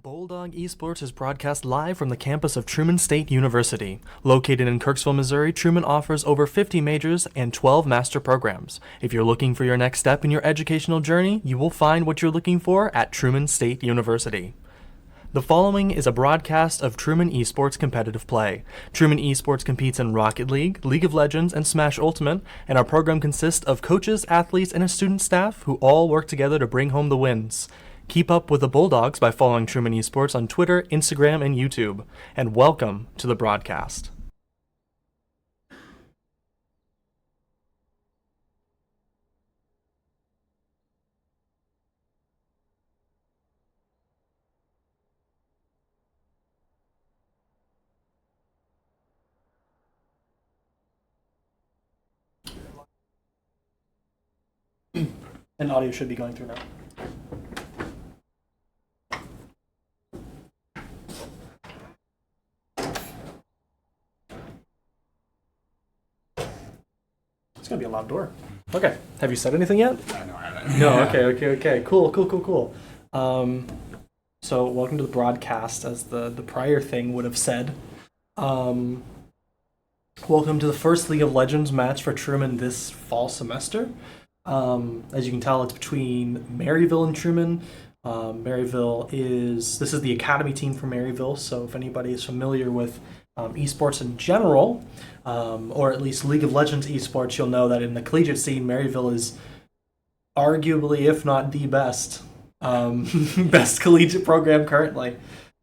Bulldog Esports is broadcast live from the campus of Truman State University. Located in Kirksville, Missouri, Truman offers over 50 majors and 12 master programs. If you're looking for your next step in your educational journey, you will find what you're looking for at Truman State University. The following is a broadcast of Truman Esports competitive play. Truman Esports competes in Rocket League, League of Legends, and Smash Ultimate, and our program consists of coaches, athletes, and a student staff who all work together to bring home the wins. Keep up with the Bulldogs by following Truman Esports on Twitter, Instagram, and YouTube. And welcome to the broadcast. And audio should be going through now. It's gonna be a loud door. Okay. Have you said anything yet? No, I haven't. No. Okay. Cool. So welcome to the broadcast, as the prior thing would have said. Welcome to the first League of Legends match for Truman this fall semester. As you can tell, it's between Maryville and Truman. This is the academy team for Maryville, so if anybody is familiar with esports in general, or at least League of Legends esports, you'll know that in the collegiate scene, Maryville is arguably, if not the best, best collegiate program currently.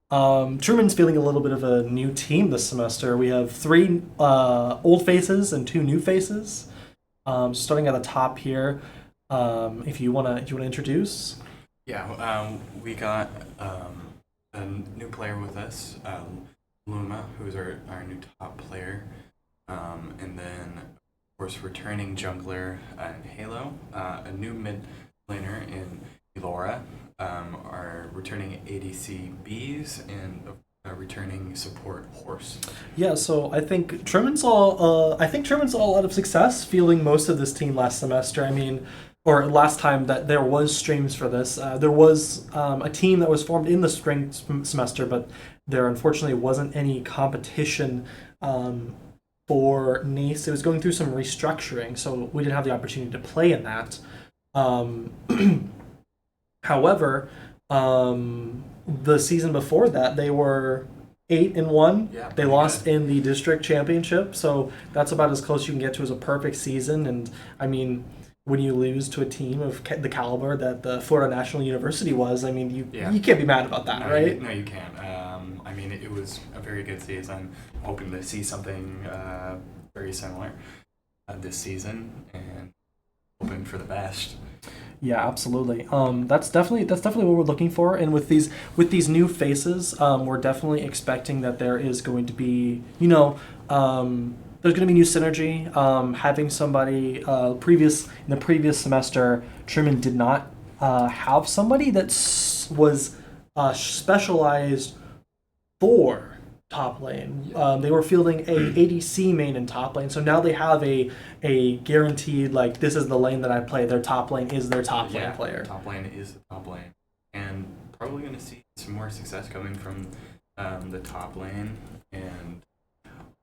Truman's feeling a little bit of a new team this semester. We have 3 old faces and 2 new faces. Starting at the top here, if you wanna introduce. Yeah, we got a new player with us, Luma, who's our new top player, and then of course returning jungler in Halo, a new mid laner in Elora, our returning ADC Bees, and a returning support Horse. Yeah, so I think Truman saw a lot of success fielding most of this team last semester. I mean, or last time that there was streams for this. There was a team that was formed in the spring semester, but there unfortunately wasn't any competition for NACE. It was going through some restructuring, so we didn't have the opportunity to play in that. However, the season before that, they were 8-1. Yeah, they lost good in the district championship, so that's about as close you can get to as a perfect season. And I mean, when you lose to a team of the caliber that the Florida National University was, I mean, you can't be mad about that, right? No, you can't. I mean, it was a very good season. I'm hoping to see something very similar this season, and hoping for the best. Yeah, absolutely. That's definitely what we're looking for. And with these new faces, we're definitely expecting that there is going to be, there's going to be new synergy. Having somebody in the previous semester, Truman did not have somebody that was specialized for top lane. They were fielding a ADC main in top lane, so now they have a guaranteed, like, this is the lane that I play. Their top lane is their top lane player. Top lane is the top lane, and probably going to see some more success coming from the top lane, and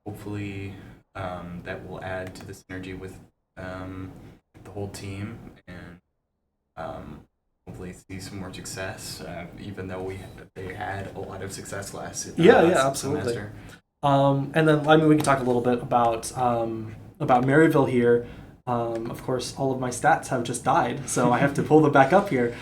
hopefully that will add to the synergy with the whole team, and hopefully see some more success, even though they had a lot of success last absolutely. semester. And then, I mean, we can talk a little bit about Maryville here. Of course, all of my stats have just died, so I have to pull them back up here.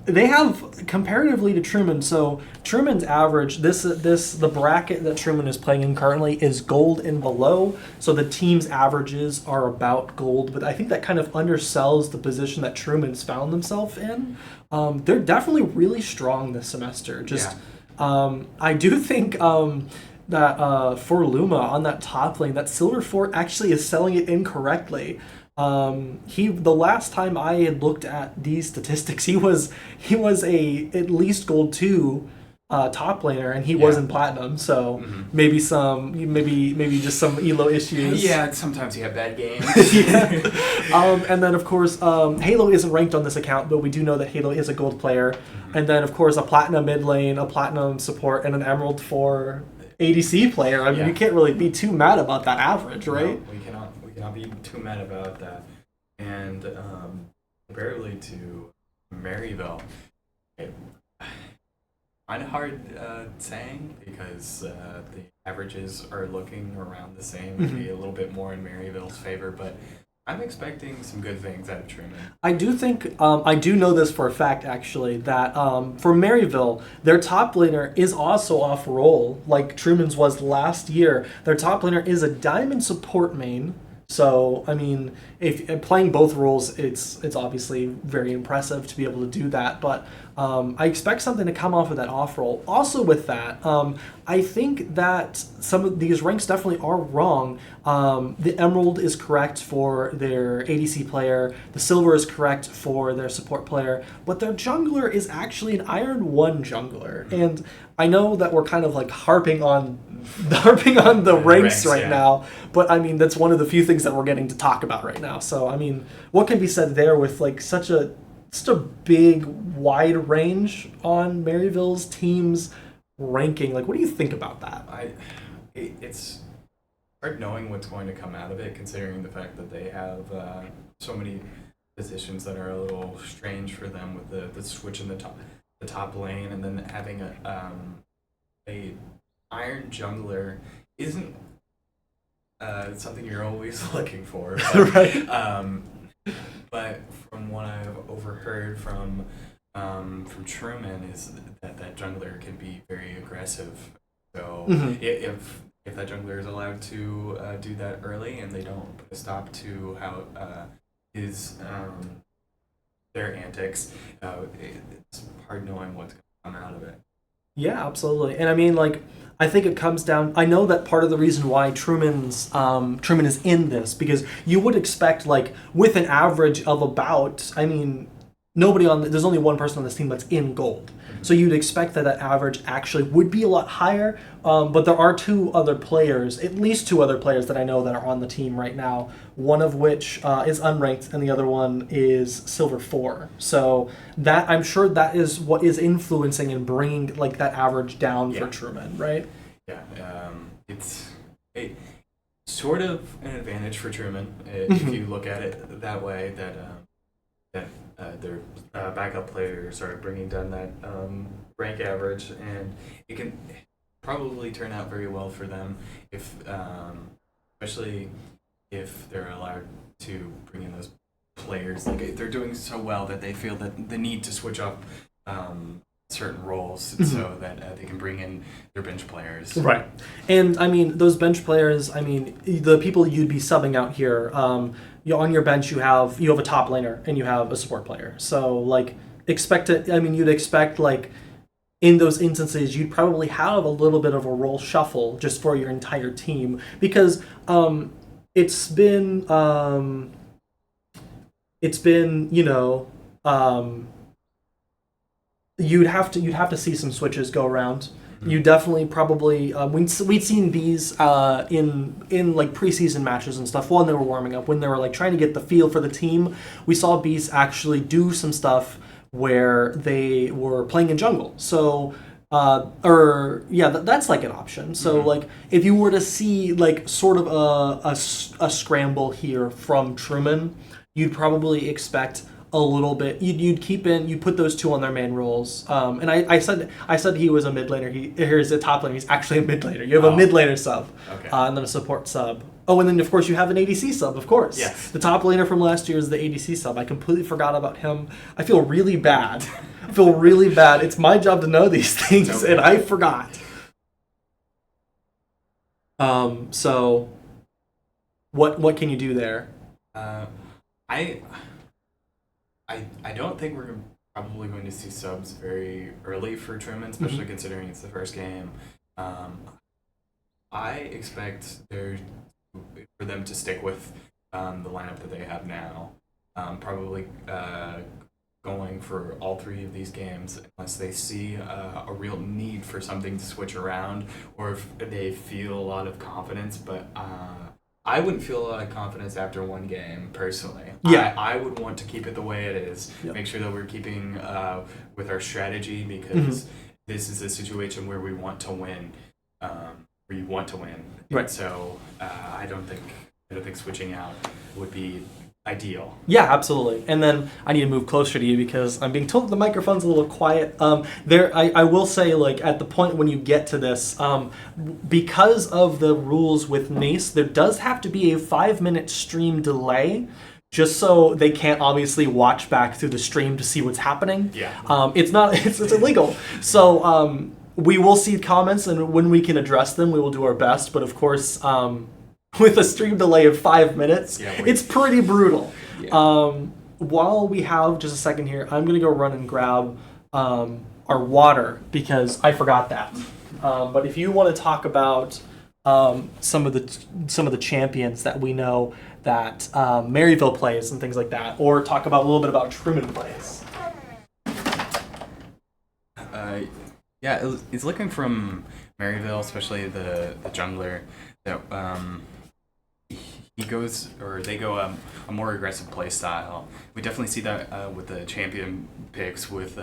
They have, comparatively to Truman, so Truman's average, the bracket that Truman is playing in currently is gold and below, so the team's averages are about gold, but I think that kind of undersells the position that Truman's found themselves in. They're definitely really strong this semester. I do think that for Luma on that top lane, that Silver Fort actually is selling it incorrectly. The last time I had looked at these statistics, he was at least gold 2 top laner, and he Yeah. was in platinum. So maybe just some elo issues. Yeah, sometimes you have bad games. Yeah. And then of course, Halo isn't ranked on this account, but we do know that Halo is a gold player. And then of course a platinum mid lane, a platinum support, and an emerald for ADC player. I mean, you can't really be too mad about that average, right? No, we cannot be too mad about that. And comparatively to Maryville, kind of hard saying because the averages are looking around the same, maybe a little bit more in Maryville's favor, but I'm expecting some good things out of Truman. I do think, I do know this for a fact actually, that for Maryville, their top laner is also off role, like Truman's was last year. Their top laner is a diamond support main. So, I mean, if playing both roles, it's obviously very impressive to be able to do that. But I expect something to come off of that off roll. Also, with that, I think that some of these ranks definitely are wrong. The Emerald is correct for their ADC player. The Silver is correct for their support player. But their jungler is actually an Iron 1 jungler. And I know that we're kind of like harping on the ranks right now, but I mean that's one of the few things that we're getting to talk about right now. So I mean, what can be said there with like such a big wide range on Maryville's team's ranking? Like, what do you think about that? It's hard knowing what's going to come out of it, considering the fact that they have so many positions that are a little strange for them with the switch in the top lane, and then having a Iron jungler isn't something you're always looking for. But, Right. But from what I've overheard from Truman is that jungler can be very aggressive. So if that jungler is allowed to do that early and they don't put a stop to how their antics, it's hard knowing what's going to come out of it. Yeah, absolutely. And I mean, like, I think it comes down. I know that part of the reason why Truman is in this, because you would expect, like, with an average of about, I mean, there's only one person on this team that's in gold. So you'd expect that average actually would be a lot higher. But there are at least two other players that I know that are on the team right now. One of which is unranked, and the other one is Silver 4. So that, I'm sure that is what is influencing and bringing like that average down for Truman, right? Yeah, it's sort of an advantage for Truman if you look at it that way. That their backup players are bringing down that rank average, and it can probably turn out very well for them if, especially if they're allowed to bring in those players. Like they're doing so well that they feel that the need to switch up certain roles so that they can bring in their bench players. Right. And I mean, those bench players, I mean, the people you'd be subbing out here, on your bench you have a top laner and you have a support player. So like you'd expect like in those instances you'd probably have a little bit of a role shuffle just for your entire team, because it's been you'd have to see some switches go around. You definitely probably we'd seen these in like preseason matches and stuff when they were warming up, when they were like trying to get the feel for the team. We saw Beast actually do some stuff where they were playing in jungle. So that's like an option. So like if you were to see like sort of a scramble here from Truman, you'd probably expect a little bit. You'd put those two on their main roles. And I said he was a mid laner. Here's a top laner. He's actually a mid laner. You have a mid laner sub, and then a support sub. Oh, and then of course you have an ADC sub. Of course, yes. The top laner from last year is the ADC sub. I completely forgot about him. I feel really bad. It's my job to know these things, and I forgot. So, what can you do there? I don't think we're probably going to see subs very early for Truman, especially considering it's the first game. I expect for them to stick with the lineup that they have now. Probably going for all 3 of these games unless they see a real need for something to switch around, or if they feel a lot of confidence. But I wouldn't feel a lot of confidence after one game, personally. Yeah. I would want to keep it the way it is. Yep. Make sure that we're keeping with our strategy, because this is a situation where we want to win. Where you want to win. Right. And so I don't think switching out would be ideal. Yeah, absolutely. And then I need to move closer to you because I'm being told the microphone's a little quiet. I will say, like, at the point when you get to this, because of the rules with NACE, there does have to be a 5-minute stream delay, just so they can't obviously watch back through the stream to see what's happening. Yeah. It's illegal. So we will see comments, and when we can address them, we will do our best. But of course, with a stream delay of 5 minutes, it's pretty brutal. Yeah. While we have just a second here, I'm going to go run and grab our water because I forgot that. But if you want to talk about some of the champions that we know that Maryville plays and things like that, or talk about a little bit about Truman plays. Yeah, it's looking from Maryville, especially the jungler, that they go a more aggressive play style. We definitely see that with the champion picks with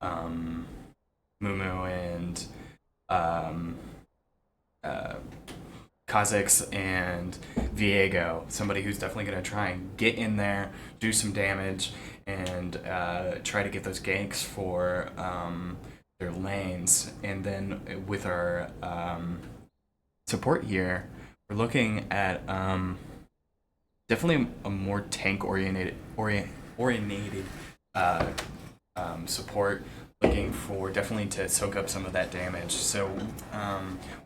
Mumu and Kha'Zix and Viego. Somebody who's definitely going to try and get in there, do some damage, and try to get those ganks for their lanes. And then with our support here, we're looking at definitely a more tank oriented support, looking for definitely to soak up some of that damage. So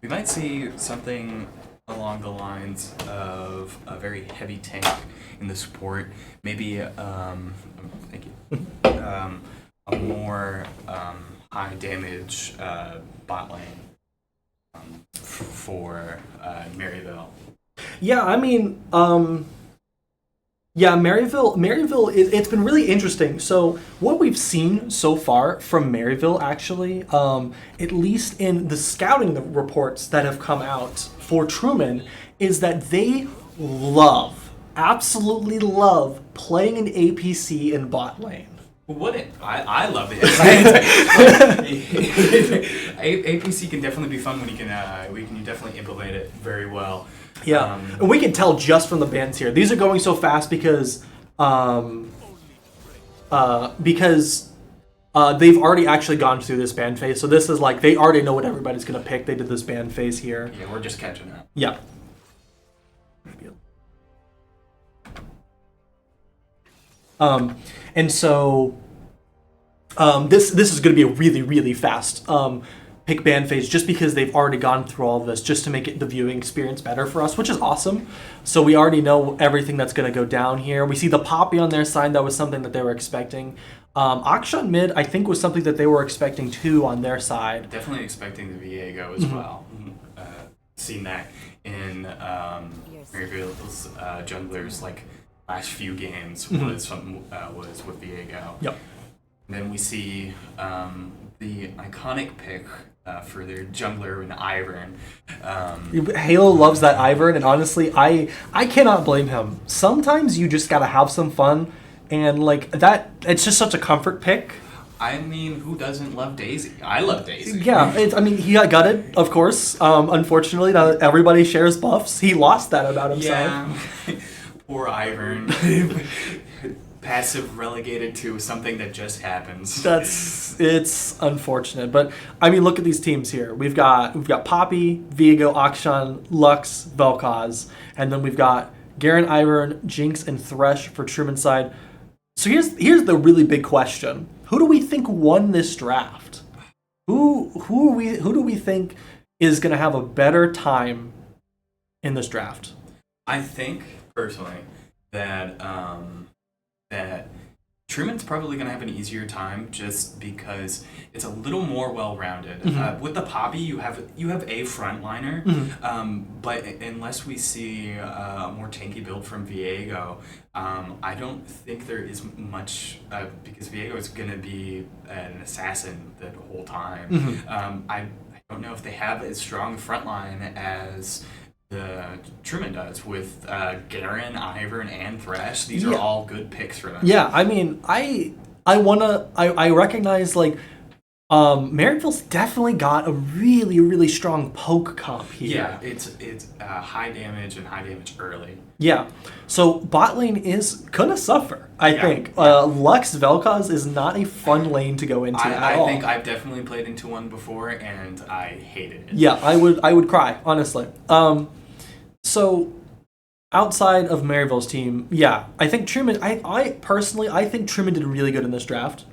we might see something along the lines of a very heavy tank in the support, maybe thank you, a more high damage bot lane for Maryville. Yeah, I mean, Maryville, it's been really interesting. So what we've seen so far from Maryville, actually, at least in the scouting reports that have come out for Truman, is that they absolutely love playing an APC in bot lane. Wouldn't I love it? APC can definitely be fun when you definitely implement it very well. Yeah, and we can tell just from the bans here. These are going so fast because they've already actually gone through this ban phase. So this is like they already know what everybody's gonna pick. They did this ban phase here. Yeah, we're just catching up. Yeah. And so this is going to be a really, really fast pick ban phase just because they've already gone through all of this just to make the viewing experience better for us, which is awesome. So we already know everything that's going to go down here. We see the Poppy on their side. That was something that they were expecting. Akshan mid, I think, was something that they were expecting too on their side. Definitely expecting the Viego as well. Seen that in Maryville's junglers like last few games was with Viego. Yep. And then we see the iconic pick for their jungler in Ivern. Halo loves that Ivern, and honestly, I cannot blame him. Sometimes you just gotta have some fun, and like that, it's just such a comfort pick. I mean, who doesn't love Daisy? I love Daisy. Yeah, he got gutted, of course. Unfortunately, not everybody shares buffs. He lost that about himself. Yeah. Poor Ivern. Passive relegated to something that just happens. It's unfortunate, but I mean, look at these teams here. We've got Poppy, Viego, Akshan, Lux, Vel'Koz, and then we've got Garen, Ivern, Jinx, and Thresh for Truman's side. So here's the really big question: who do we think won this draft? Who do we think is going to have a better time in this draft? I think personally that that Truman's probably going to have an easier time just because it's a little more well-rounded. With the Poppy, you have a frontliner, but unless we see a more tanky build from Viego, I don't think there is much because Viego is going to be an assassin the whole time. I don't know if they have as strong a frontline as the Truman does with Garen, Ivern, and Thresh. These are all good picks for them. Yeah, I mean, I recognize like Maryville's definitely got a really, really strong poke comp here. Yeah, it's high damage and high damage early. Yeah, so bot lane is gonna suffer. I think Lux Vel'Koz is not a fun lane to go into at all. I think I've definitely played into one before and I hated it. Yeah, I would cry honestly. So outside of Maryville's team, I think Truman. I personally, I think Truman did really good in this draft.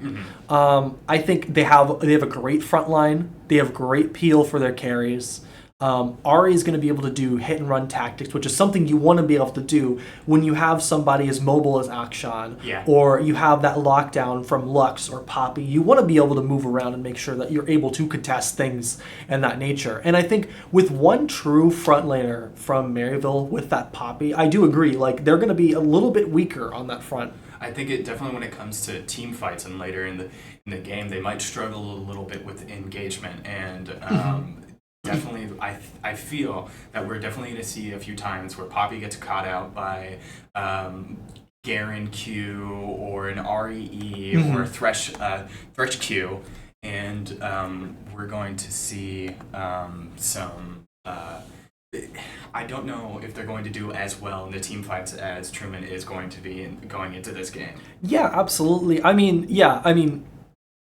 I think they have a great front line. They have great peel for their carries. Ari is going to be able to do hit and run tactics, which is something you want to be able to do when you have somebody as mobile as Akshan, or you have that lockdown from Lux or Poppy. You want to be able to move around and make sure that you're able to contest things and that nature. And I think with one true front laner from Maryville with that Poppy, I do agree. Like they're going to be a little bit weaker on that front. I think it definitely, when it comes to team fights and later in the game, they might struggle a little bit with engagement and. Definitely, I feel that we're definitely going to see a few times where Poppy gets caught out by Garen Q or an REE or Thresh Q, and we're going to see some. I don't know if they're going to do as well in the team fights as Truman is going to be going into this game. Yeah, absolutely. I mean,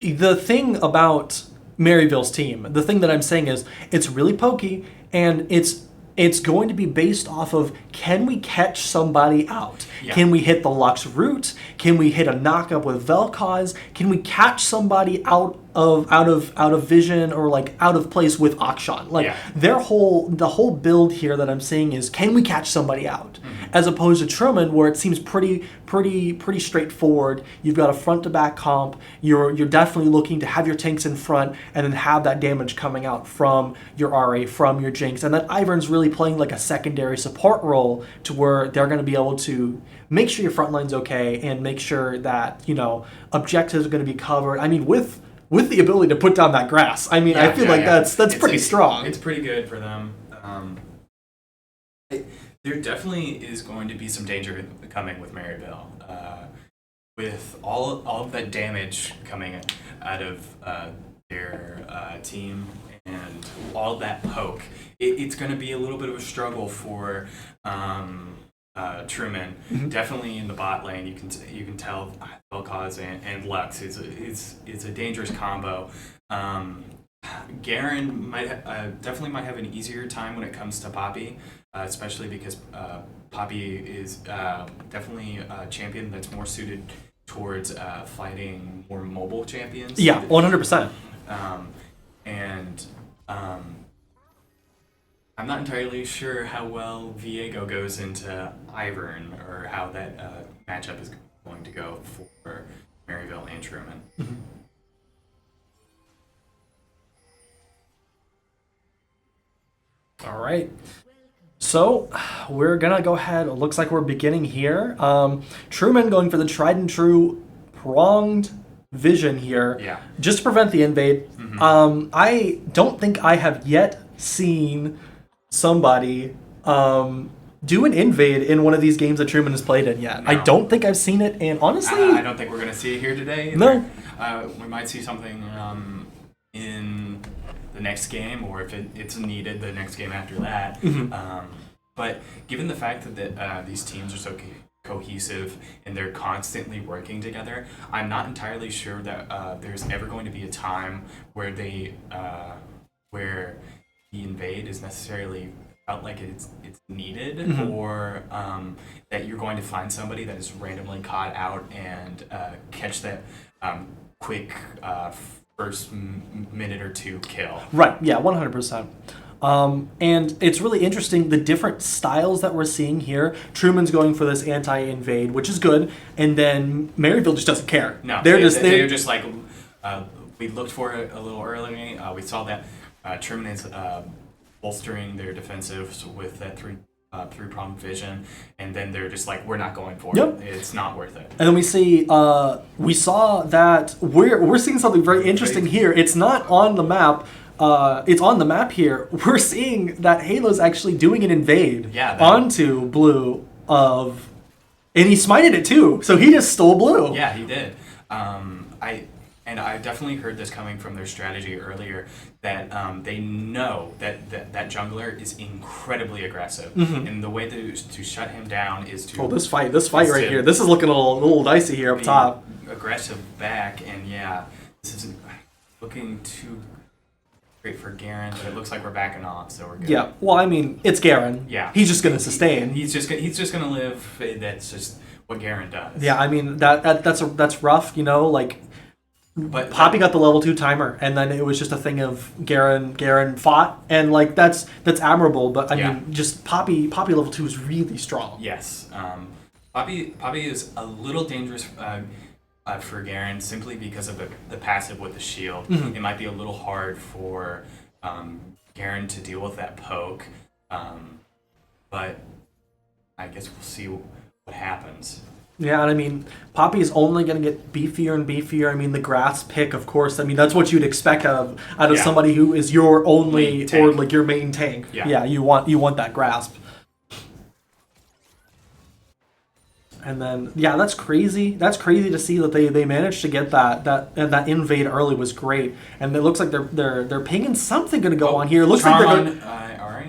the thing about Maryville's team, the thing that I'm saying is it's really pokey and it's going to be based off of, can we catch somebody out? Can we hit the Lux route? Can we hit a knockup with Vel'Koz? Can we catch somebody out of vision or like out of place with Akshan? Like the whole build here that I'm saying is, can we catch somebody out? As opposed to Truman, where it seems pretty straightforward. You've got a front to back comp. You're definitely looking to have your tanks in front and then have that damage coming out from your RA, from your Jinx, and then Ivern's really playing like a secondary support role to where they're going to be able to make sure your front line's okay and make sure that objectives are going to be covered. I mean, with the ability to put down that grass. I mean, I feel like that's pretty strong. It's pretty good for them. There definitely is going to be some danger coming with Maryville. With all of that damage coming out of their team and all that poke, it's going to be a little bit of a struggle for Truman. Definitely in the bot lane, you can tell Vel'Koz and Lux is a dangerous combo. Garen definitely might have an easier time when it comes to Poppy, especially because Poppy is definitely a champion that's more suited towards fighting more mobile champions. Yeah, 100%. And I'm not entirely sure how well Viego goes into Ivern or how that matchup is going to go for Maryville and Truman. All right. So we're going to go ahead. It looks like we're beginning here. Truman going for the tried and true pronged vision here. Just to prevent the invade. I don't think I have yet seen somebody do an invade in one of these games that Truman has played in yet. No. I don't think I've seen it, and honestly... I don't think we're going to see it here today either. No. We might see something in the next game, or if it's needed, the next game after that. But given the fact that these teams are so cohesive and they're constantly working together, I'm not entirely sure that there's ever going to be a time where where the invade is necessarily felt like it's needed, or that you're going to find somebody that is randomly caught out and catch that quick first minute or two kill. Right, yeah, 100%. And it's really interesting the different styles that we're seeing here. Truman's going for this anti-invade, which is good, and then Maryville just doesn't care. No, they're just like we looked for it a little early. We saw that Truman is bolstering their defensives with that three-pronged vision, and then they're just like, we're not going for it. It's not worth it. And then we saw that we're seeing something very interesting here. It's not on the map. It's on the map here. We're seeing that Halo's actually doing an invade onto blue and he smited it too. So he just stole blue. Yeah, he did. I definitely heard this coming from their strategy earlier that they know that jungler is incredibly aggressive, and the way to shut him down is to this fight right here. This is looking a little dicey here up top. Aggressive back, and this isn't looking too great for Garen, but it looks like we're backing off, so we're good. Yeah, well, I mean, it's Garen. Yeah, he's just gonna sustain. He's just gonna live. That's just what Garen does. Yeah, I mean that's rough, like. But Poppy got the level 2 timer, and then it was just a thing of Garen fought, and that's admirable. But I mean, just Poppy level 2 is really strong. Yes, Poppy is a little dangerous for Garen simply because of the passive with the shield. It might be a little hard for Garen to deal with that poke, but I guess we'll see what happens. Yeah, and I mean, Poppy is only going to get beefier and beefier. I mean, the grass pick, of course. I mean, that's what you'd expect out of somebody who is your only or like your main tank. Yeah, you want that grasp. And then that's crazy. That's crazy to see that they managed to get that invade early was great. And it looks like they're pinging something going to go on here. It looks like they're going.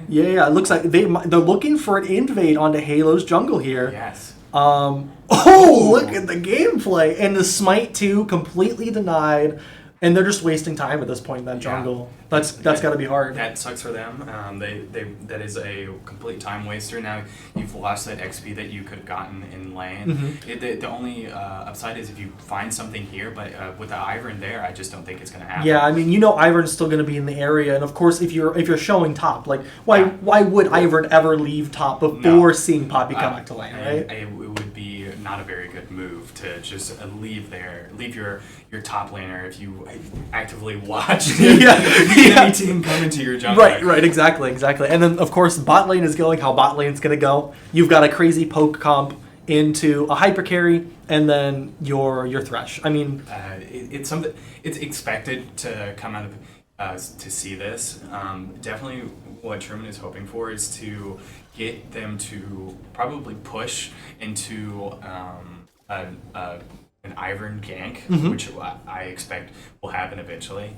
Yeah, it looks like they're looking for an invade onto Halo's jungle here. Yes. Look at the gameplay. And the smite 2 completely denied. And they're just wasting time at this point in that jungle. That's got to be hard. That sucks for them. That is a complete time waster. Now you've lost that XP that you could have gotten in lane. The only upside is if you find something here, but with the Ivern there, I just don't think it's going to happen. Yeah, I mean, Ivern's still going to be in the area, and of course, if you're showing top, like why would Ivern ever leave top before seeing Poppy come back to lane, right? It would be not a very good move to just leave your top laner if you actively watch any team come into your jungle. Right, exactly. And then, of course, bot lane is going how bot lane's going to go. You've got a crazy poke comp into a hyper carry, and then your Thresh. I mean... it's something... It's expected to come out of... to see this. Definitely what Truman is hoping for is to get them to probably push into an Ivern gank, which I expect will happen eventually.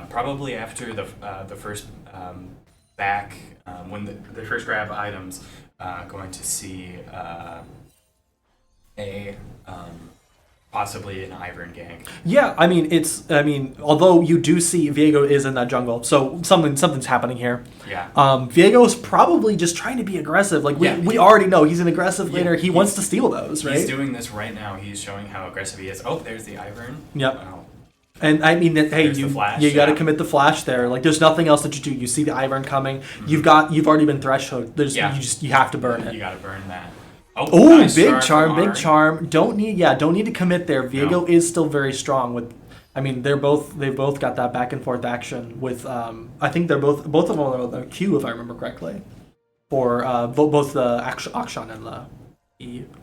Probably after the first back, when the first grab items, going to see possibly an Ivern gank. Yeah, I mean, although you do see Viego is in that jungle, so something's happening here. Yeah. Viego's probably just trying to be aggressive. Like we already know he's an aggressive laner. He wants to steal those, right? He's doing this right now. He's showing how aggressive he is. Oh, there's the Ivern. Yep. Wow. And I mean, hey, you got to commit the flash there. Like, there's nothing else that you do. You see the Ivern coming. You've already been thresh hooked. You have to burn it. You got to burn that. Oh, nice big charm. Don't need to commit there. Viego is still very strong with. I mean, they've both got that back and forth action with. I think they're both of them are the Q if I remember correctly, for both the Akshan and the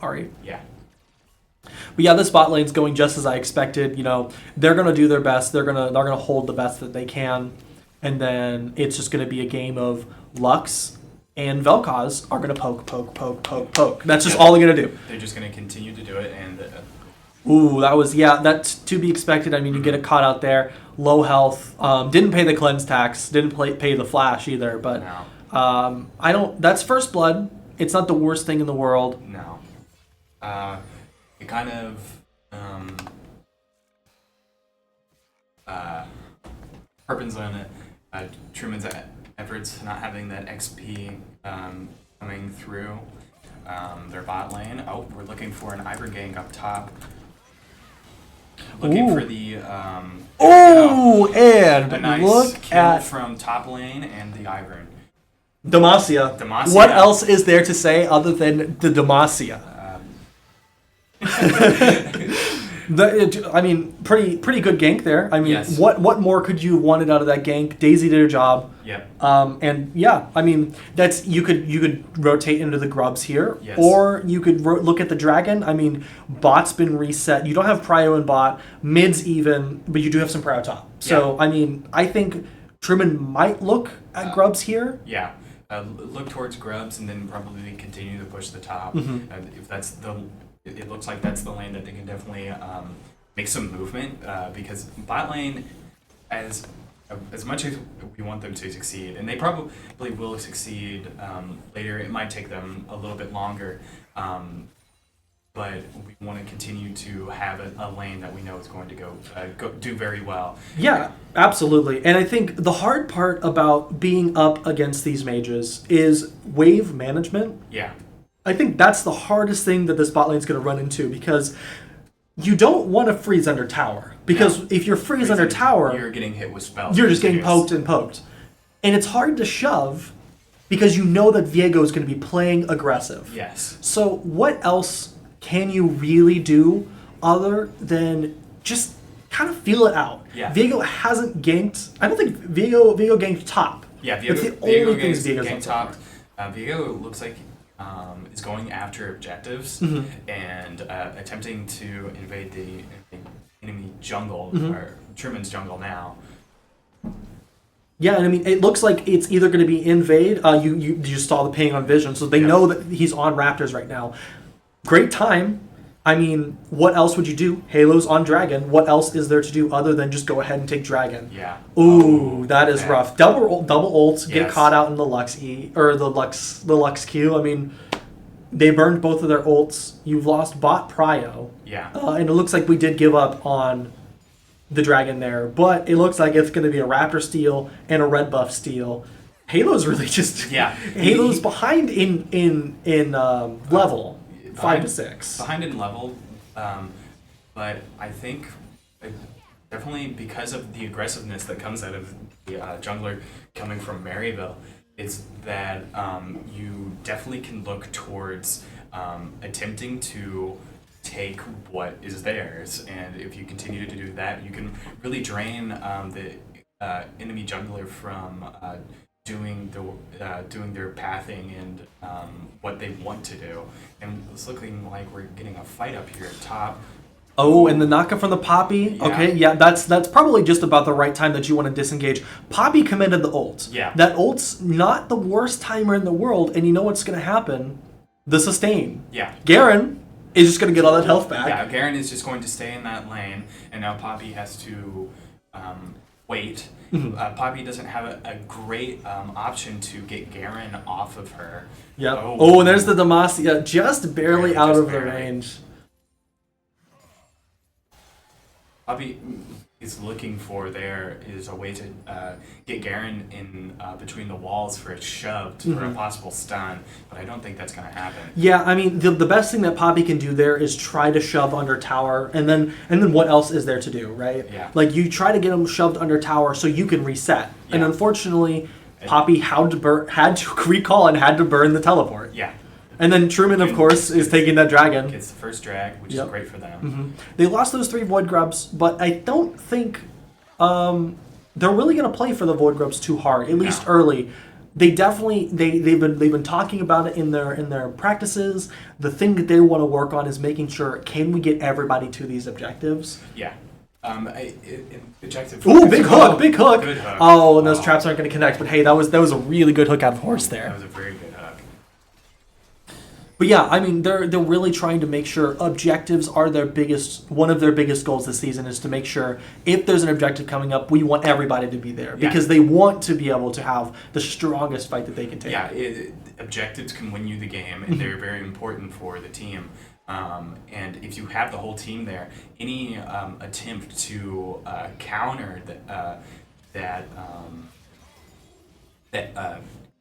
Ari. Yeah. But yeah, this bot lane's going just as I expected. They're gonna do their best. They're gonna hold the best that they can, and then it's just gonna be a game of Lux and Vel'Koz are gonna poke. That's just all they're gonna do. They're just gonna continue to do it, and that's to be expected. I mean, you get it caught out there, low health. Didn't pay the cleanse tax. Didn't pay the flash either. But no. I don't. That's first blood. It's not the worst thing in the world. No. It kind of harpens on Truman's efforts not having that XP coming through their bot lane. Oh, we're looking for an Ivern gank up top. Looking Ooh. for the Oh, a and nice look kill at from top lane and the Ivern. Demacia. Demacia. What else is there to say other than the Demacia? I mean, pretty good gank there. I mean, Yes. what more could you have wanted out of that gank? Daisy did her job. Yep. And yeah, I mean, that's you could rotate into the grubs here, Yes. or you could look at the dragon. I mean, bot's been reset. You don't have prio in bot, mid's even, but you do have some prio top. So Yeah. I mean, I think Truman might look at grubs here. Yeah. Look towards grubs and then probably continue to push the top. If that's it looks like that's the lane that they can definitely make some movement because bot lane, as much as we want them to succeed, and they probably will succeed later, it might take them a little bit longer. But we want to continue to have a lane that we know is going to go do very well. Yeah, absolutely. And I think the hard part about being up against these mages is wave management. Yeah. I think that's the hardest thing that this bot lane is going to run into because you don't want to freeze under tower. Because if you're freeze under tower, you're getting hit with spells. you're just getting poked and poked. And it's hard to shove because you know that Viego is going to be playing aggressive. Yes. So what else can you really do other than just kind of feel it out? Yeah. Viego hasn't ganked. I don't think Viego ganked top. Yeah, That's the Viego only things games Viego's game done so top. far. Viego looks like is going after objectives and attempting to invade the enemy jungle or Truman's jungle now. Yeah, and I mean, it looks like it's either going to be invade. You just saw the ping on Vision, so they know that he's on Raptors right now. Great time. I mean, what else would you do? Halo's on Dragon. What else is there to do other than just go ahead and take Dragon? Yeah. Ooh, that is man. rough. Double ults, get Yes. caught out in the Lux E or the Lux Q. I mean, they burned both of their ults. You've lost bot prio. Yeah. And it looks like we did give up on the Dragon there, but it looks like it's going to be a Raptor steal and a red buff steal. Halo's really just Halo's behind in level 5 to 6. Behind in level, but I think definitely because of the aggressiveness that comes out of the jungler coming from Maryville, is that you definitely can look towards attempting to take what is theirs, and if you continue to do that, you can really drain the enemy jungler from doing their pathing and what they want to do. And it's looking like we're getting a fight up here at top. Oh, and the knockup from the Poppy. Yeah. Okay, yeah, that's probably just about the right time that you want to disengage. Poppy committed the ult. Yeah. That ult's not the worst timer in the world, and you know what's going to happen? The sustain. Yeah. Garen is just going to get all that health back. Yeah, Garen is just going to stay in that lane, and now Poppy has to wait. Poppy doesn't have a great option to get Garen off of her. Yep. Oh, and there's the Demacia, just barely Yeah, out just of the barely. range. Poppy is looking for there is a way to get Garen in between the walls for a shove for a possible stun, but I don't think that's going to happen. Yeah, I mean, the best thing that Poppy can do there is try to shove under tower, and then what else is there to do, right? Yeah. Like, you try to get him shoved under tower so you can reset. And Yeah. unfortunately, Poppy had to recall and had to burn the teleport. Yeah. And then Truman, of course, is taking that dragon. Gets the first drag, which Yep. is great for them. They lost those 3 Void Grubs, but I don't think they're really going to play for the Void Grubs too hard, at least No. early. They definitely they've been talking about it in their practices. The thing that they want to work on is making sure, can we get everybody to these objectives? Yeah. Objective. Ooh, big hook, big hook. Good hook. Oh, and those traps aren't going to connect. But hey, that was a really good hook out of Horse there. That was a very good hook. But yeah, I mean, they're really trying to make sure objectives are one of their biggest goals this season is to make sure if there's an objective coming up, we want everybody to be there because they want to be able to have the strongest fight that they can take. Yeah, objectives can win you the game, and they're very important for the team. And if you have the whole team there, any attempt to counter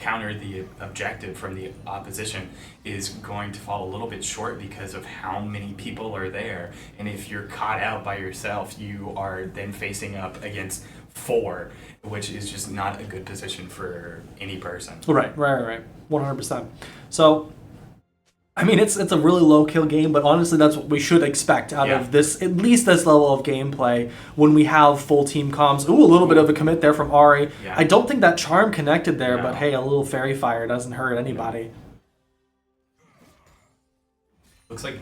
counter the objective from the opposition is going to fall a little bit short because of how many people are there. And if you're caught out by yourself, you are then facing up against 4, which is just not a good position for any person. Right. 100%. So, I mean, it's a really low kill game, but honestly, that's what we should expect out of this, at least this level of gameplay when we have full team comms. Ooh, a little bit of a commit there from Ari. Yeah. I don't think that charm connected there, No. but hey, a little fairy fire doesn't hurt anybody. Looks like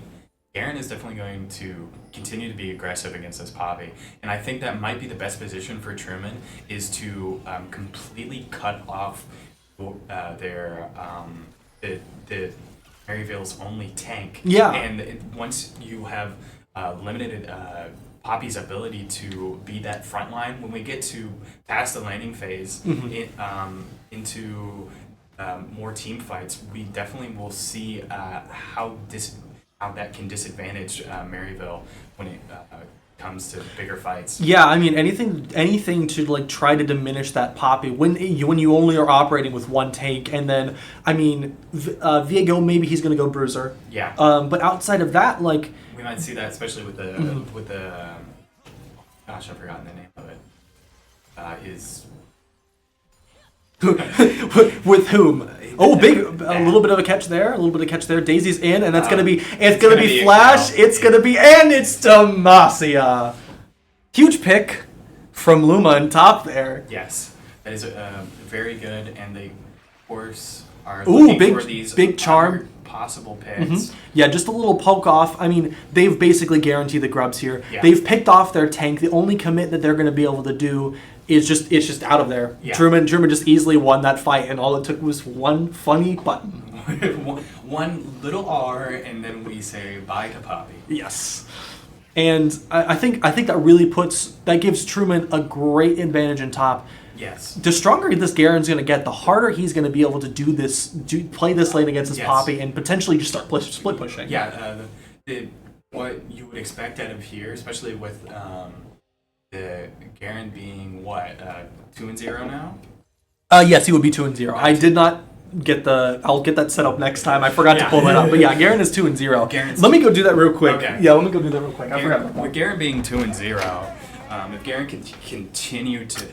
Garen is definitely going to continue to be aggressive against this Poppy, and I think that might be the best position for Truman is to completely cut off their the Maryville's only tank. Yeah. And once you have limited Poppy's ability to be that front line, when we get to past the laning phase into more team fights, we definitely will see how that can disadvantage Maryville when it comes to bigger fights. Yeah, I mean anything to like try to diminish that Poppy when you only are operating with one tank, and then I mean Viego, maybe he's gonna go Bruiser. Yeah. But outside of that, like we might see that especially with the gosh, I've forgotten the name of it. His with whom? Oh, big a little bit of a catch there. Daisy's in, and that's gonna be Flash. It's Demacia. Huge pick from Luma on top there. Yes, that is very good, and they of course are looking for these big charm possible picks. Yeah, just a little poke off. I mean, they've basically guaranteed the grubs here. Yeah. They've picked off their tank. The only commit that they're going to be able to do is just out of there. Yeah. Truman just easily won that fight, and all it took was one funny button. one little R, and then we say bye to Poppy. Yes. And I think that really gives Truman a great advantage in top. Yes. The stronger this Garen's going to get, the harder he's going to be able to play this lane against his Poppy and potentially just start split pushing. Yeah, what you would expect out of here, especially with the Garen being 2-0 now? Yes, he would be 2-0. I did not get I'll get that set up next time. I forgot to pull that up. But yeah, Garen is 2-0. Let me go do that real quick. Okay. Yeah, let me go do that real quick. I forgot about that. With Garen being 2-0, if Garen can continue to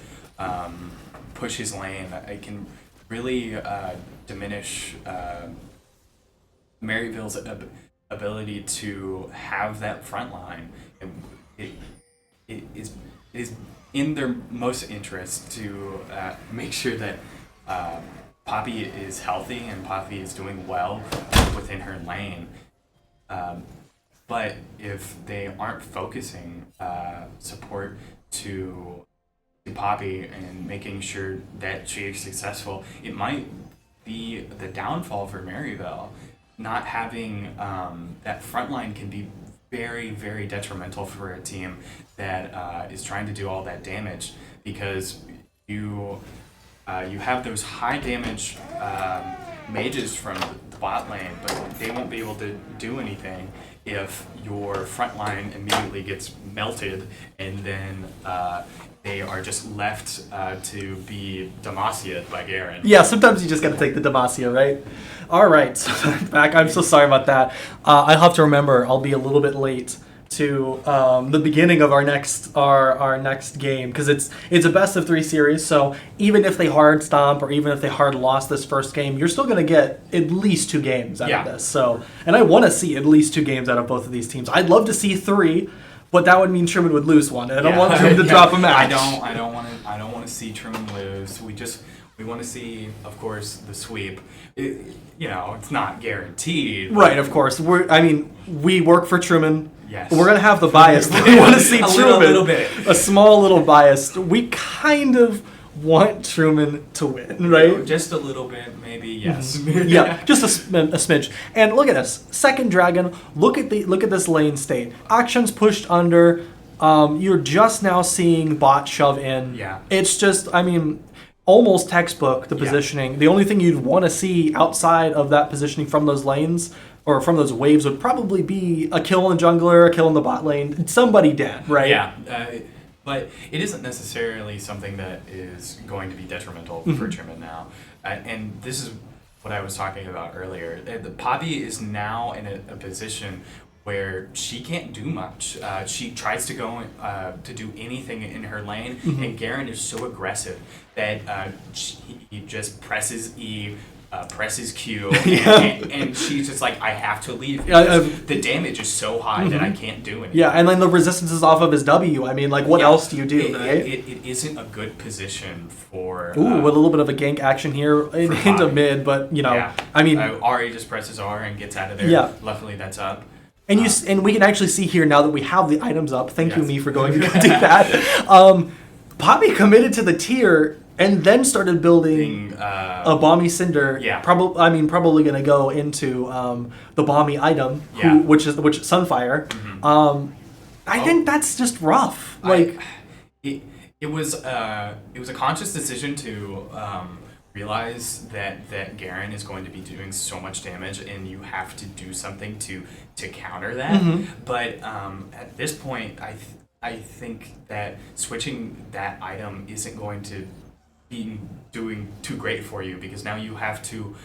push his lane, it can really diminish Maryville's ability to have that front line. It is in their most interest to make sure that Poppy is healthy and Poppy is doing well within her lane. But if they aren't focusing support to Poppy and making sure that she is successful, it might be the downfall for Maryville. Not having that front line can be very, very detrimental for a team that is trying to do all that damage, because you have those high damage mages from the bot lane, but they won't be able to do anything if your front line immediately gets melted, and then they are just left to be Demacia'd by Garen. Yeah, sometimes you just got to take the Demacia, right? All right, so I'm back. I'm so sorry about that. I'll have to remember I'll be a little bit late to the beginning of our next game, because it's a best of 3 series. So even if they hard stomp or even if they hard lost this first game, you're still going to get at least 2 games out of this. So, and I want to see at least 2 games out of both of these teams. I'd love to see 3. But that would mean Truman would lose one, and I don't want Truman to drop a match. I don't want to see Truman lose. We want to see, of course, the sweep. It's not guaranteed. Right, of course. We work for Truman. Yes. We're gonna have the bias that we want to see Truman. A little bit. A small little bias. We kind of want Truman to win, right? Just a little bit, maybe. Yes. Yeah, just a smidge. And look at this second dragon. Look at this lane state. Actions pushed under. You're just now seeing bot shove in. Yeah. It's just, almost textbook, the positioning. The only thing you'd want to see outside of that positioning from those lanes or from those waves would probably be a kill in the jungler, a kill in the bot lane, somebody dead, right? Yeah. But it isn't necessarily something that is going to be detrimental for Truman now. and this is what I was talking about earlier. The Poppy is now in a position where she can't do much. She tries to go to do anything in her lane, and Garen is so aggressive that he just presses E, presses Q, and she's just like, I have to leave. The damage is so high that I can't do anything. Yeah, and then the resistance is off of his W. I mean, like, what else do you do, right? It isn't a good position for... Ooh, with a little bit of a gank action here into mid, but, you know, I mean... Ari just presses R and gets out of there. Yeah. Luckily, that's up. And and we can actually see here, now that we have the items up, thank you, me, for going to go do that. Poppy committed to the tier... and then started building a Bomby Cinder. Yeah. Probably going to go into the Bomby item, which is Sunfire. I think that's just rough. It was a conscious decision to realize that Garen is going to be doing so much damage, and you have to do something to counter that. But at this point, I think that switching that item isn't going to doing too great for you, because now you have to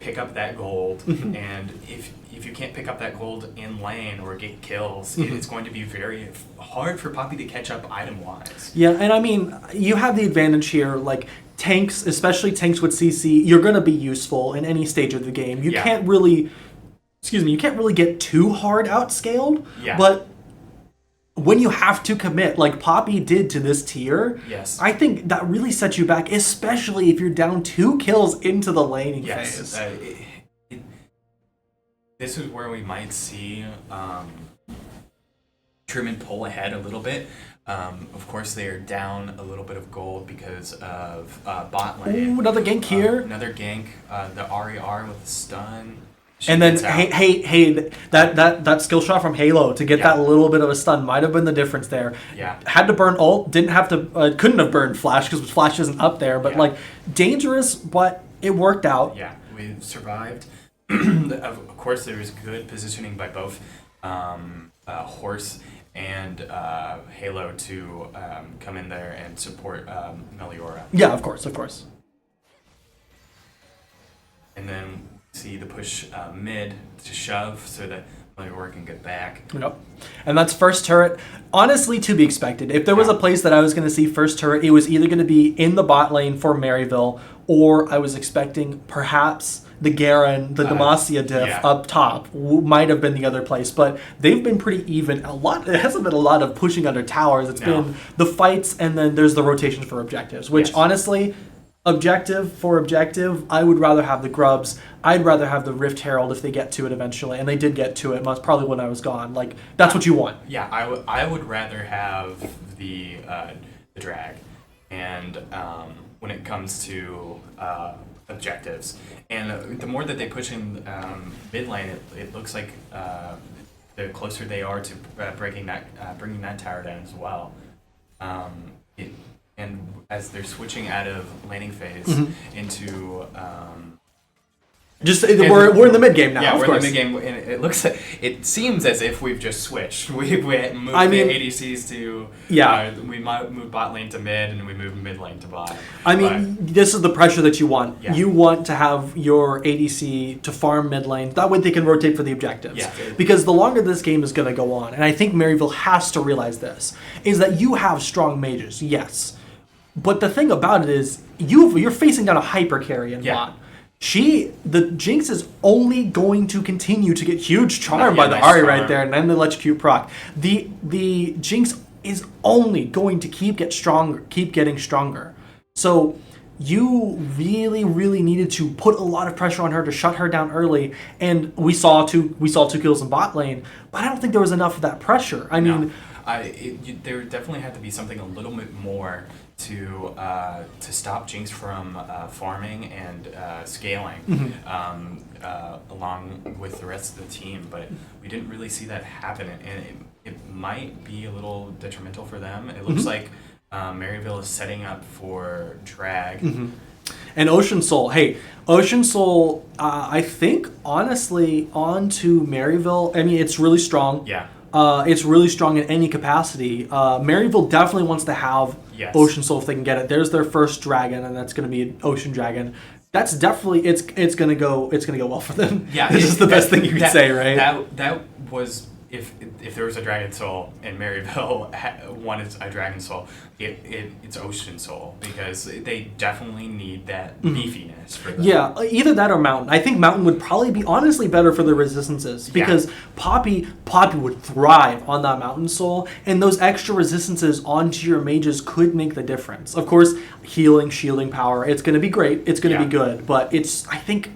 pick up that gold, and if you can't pick up that gold in lane or get kills, it's going to be very hard for Poppy to catch up item wise. Yeah, and I mean, you have the advantage here, like tanks, especially tanks with CC, you're going to be useful in any stage of the game. You can't really get too hard outscaled, but when you have to commit, like Poppy did to this tier, I think that really sets you back, especially if you're down 2 kills into the laning phase. This is where we might see Truman pull ahead a little bit. Of course, they are down a little bit of gold because of bot lane. Ooh, another gank here. Another gank. The RER with the stun. And then, hey, that skill shot from Halo to get that little bit of a stun might have been the difference there. Yeah. Had to burn ult, didn't have to, couldn't have burned Flash because Flash isn't up there, but like, dangerous, but it worked out. Yeah, we survived. Of course, there was good positioning by both Horse and Halo to come in there and support Meliora. Yeah, of course. And then see the push mid to shove so that Meliora can get back. Yep. And that's first turret. Honestly, to be expected. If there was a place that I was going to see first turret, it was either going to be in the bot lane for Maryville, or I was expecting perhaps the Garen, the Demacia diff up top might have been the other place, but they've been pretty even. It hasn't been a lot of pushing under towers. It's been the fights, and then there's the rotations for objectives, which honestly, objective for objective, I would rather have the Grubs. I'd rather have the Rift Herald if they get to it eventually, and they did get to it. Most probably when I was gone. Like, that's what you want. Yeah, I would rather have the drag, and when it comes to objectives, and the more that they push in mid lane, it looks like the closer they are to bringing that tower down as well. And as they're switching out of laning phase into we're in the mid game now. Yeah, we're in the mid game, and it seems as if we've just switched. We moved the ADCs to we moved bot lane to mid, and we moved mid lane to bot. This is the pressure that you want. Yeah. You want to have your ADC to farm mid lane. That way they can rotate for the objectives. Yeah. Because the longer this game is going to go on, and I think Maryville has to realize this, is that you have strong mages, yes. But the thing about it is, you're facing down a hyper carry in bot. The Jinx is only going to continue to get huge charm by the Ahri right there, and then they let you Q proc. The Jinx is only going to keep getting stronger. So you really, really needed to put a lot of pressure on her to shut her down early, and we saw two kills in bot lane, but I don't think there was enough of that pressure. There definitely had to be something a little bit more to stop Jinx from farming and scaling along with the rest of the team, but we didn't really see that happen, and it might be a little detrimental for them. It looks like Maryville is setting up for drag. And Ocean Soul, I think honestly onto Maryville. I mean, it's really strong. Yeah. It's really strong in any capacity. Maryville definitely wants to have Yes. Ocean Soul if they can get it. There's their first dragon, and that's going to be an Ocean Dragon. That's definitely it's gonna go well for them. Yeah, this is the best thing you could say, right? That was if there was a Dragon Soul and Maryville wanted a Dragon Soul, it's Ocean Soul because they definitely need that beefiness for them. Yeah, either that or Mountain. I think Mountain would probably be honestly better for the resistances because Poppy would thrive on that Mountain Soul, and those extra resistances onto your mages could make the difference. Of course, healing, shielding power, it's going to be great. It's going to be good, but I think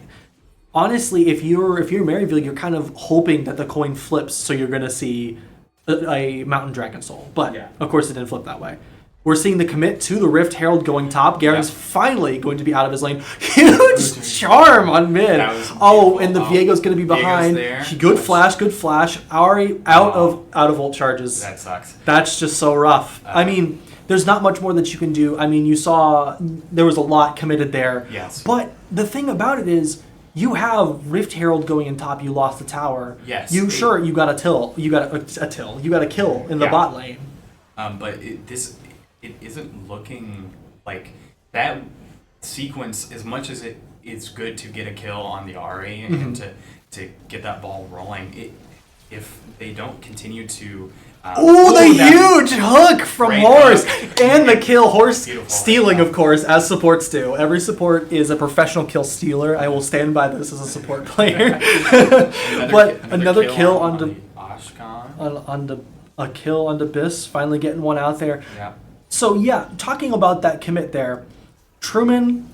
honestly, if you're Maryville, you're kind of hoping that the coin flips, so you're going to see a Mountain Dragon Soul. But of course, it didn't flip that way. We're seeing the commit to the Rift Herald going top. Garen's finally going to be out of his lane. Huge charm on mid. And the Viego's going to be behind. Good flash. Ari out of ult charges. That sucks. That's just so rough. I mean, there's not much more that you can do. I mean, you saw there was a lot committed there. Yes. But the thing about it is, you have Rift Herald going in top. You lost the tower. Yes. You got a kill. You got a kill in the bot lane. But it isn't looking like that sequence as much as it is good to get a kill on the Ari and to get that ball rolling. If they don't continue to huge hook from Horse and the kill Horse Beautiful. Stealing, of course, as supports do. Every support is a professional kill stealer. I will stand by this as a support player. Another kill onto Ashkan. A kill onto Biss, finally getting one out there. Yeah. So talking about that commit there, Truman.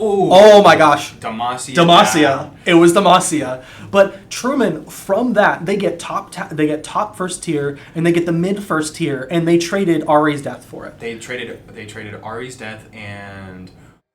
Oh my gosh. Demacia. It was Demacia. But Truman, from that, they get top first tier, and they get the mid first tier, and they traded Ari's death for it. They traded Ari's death and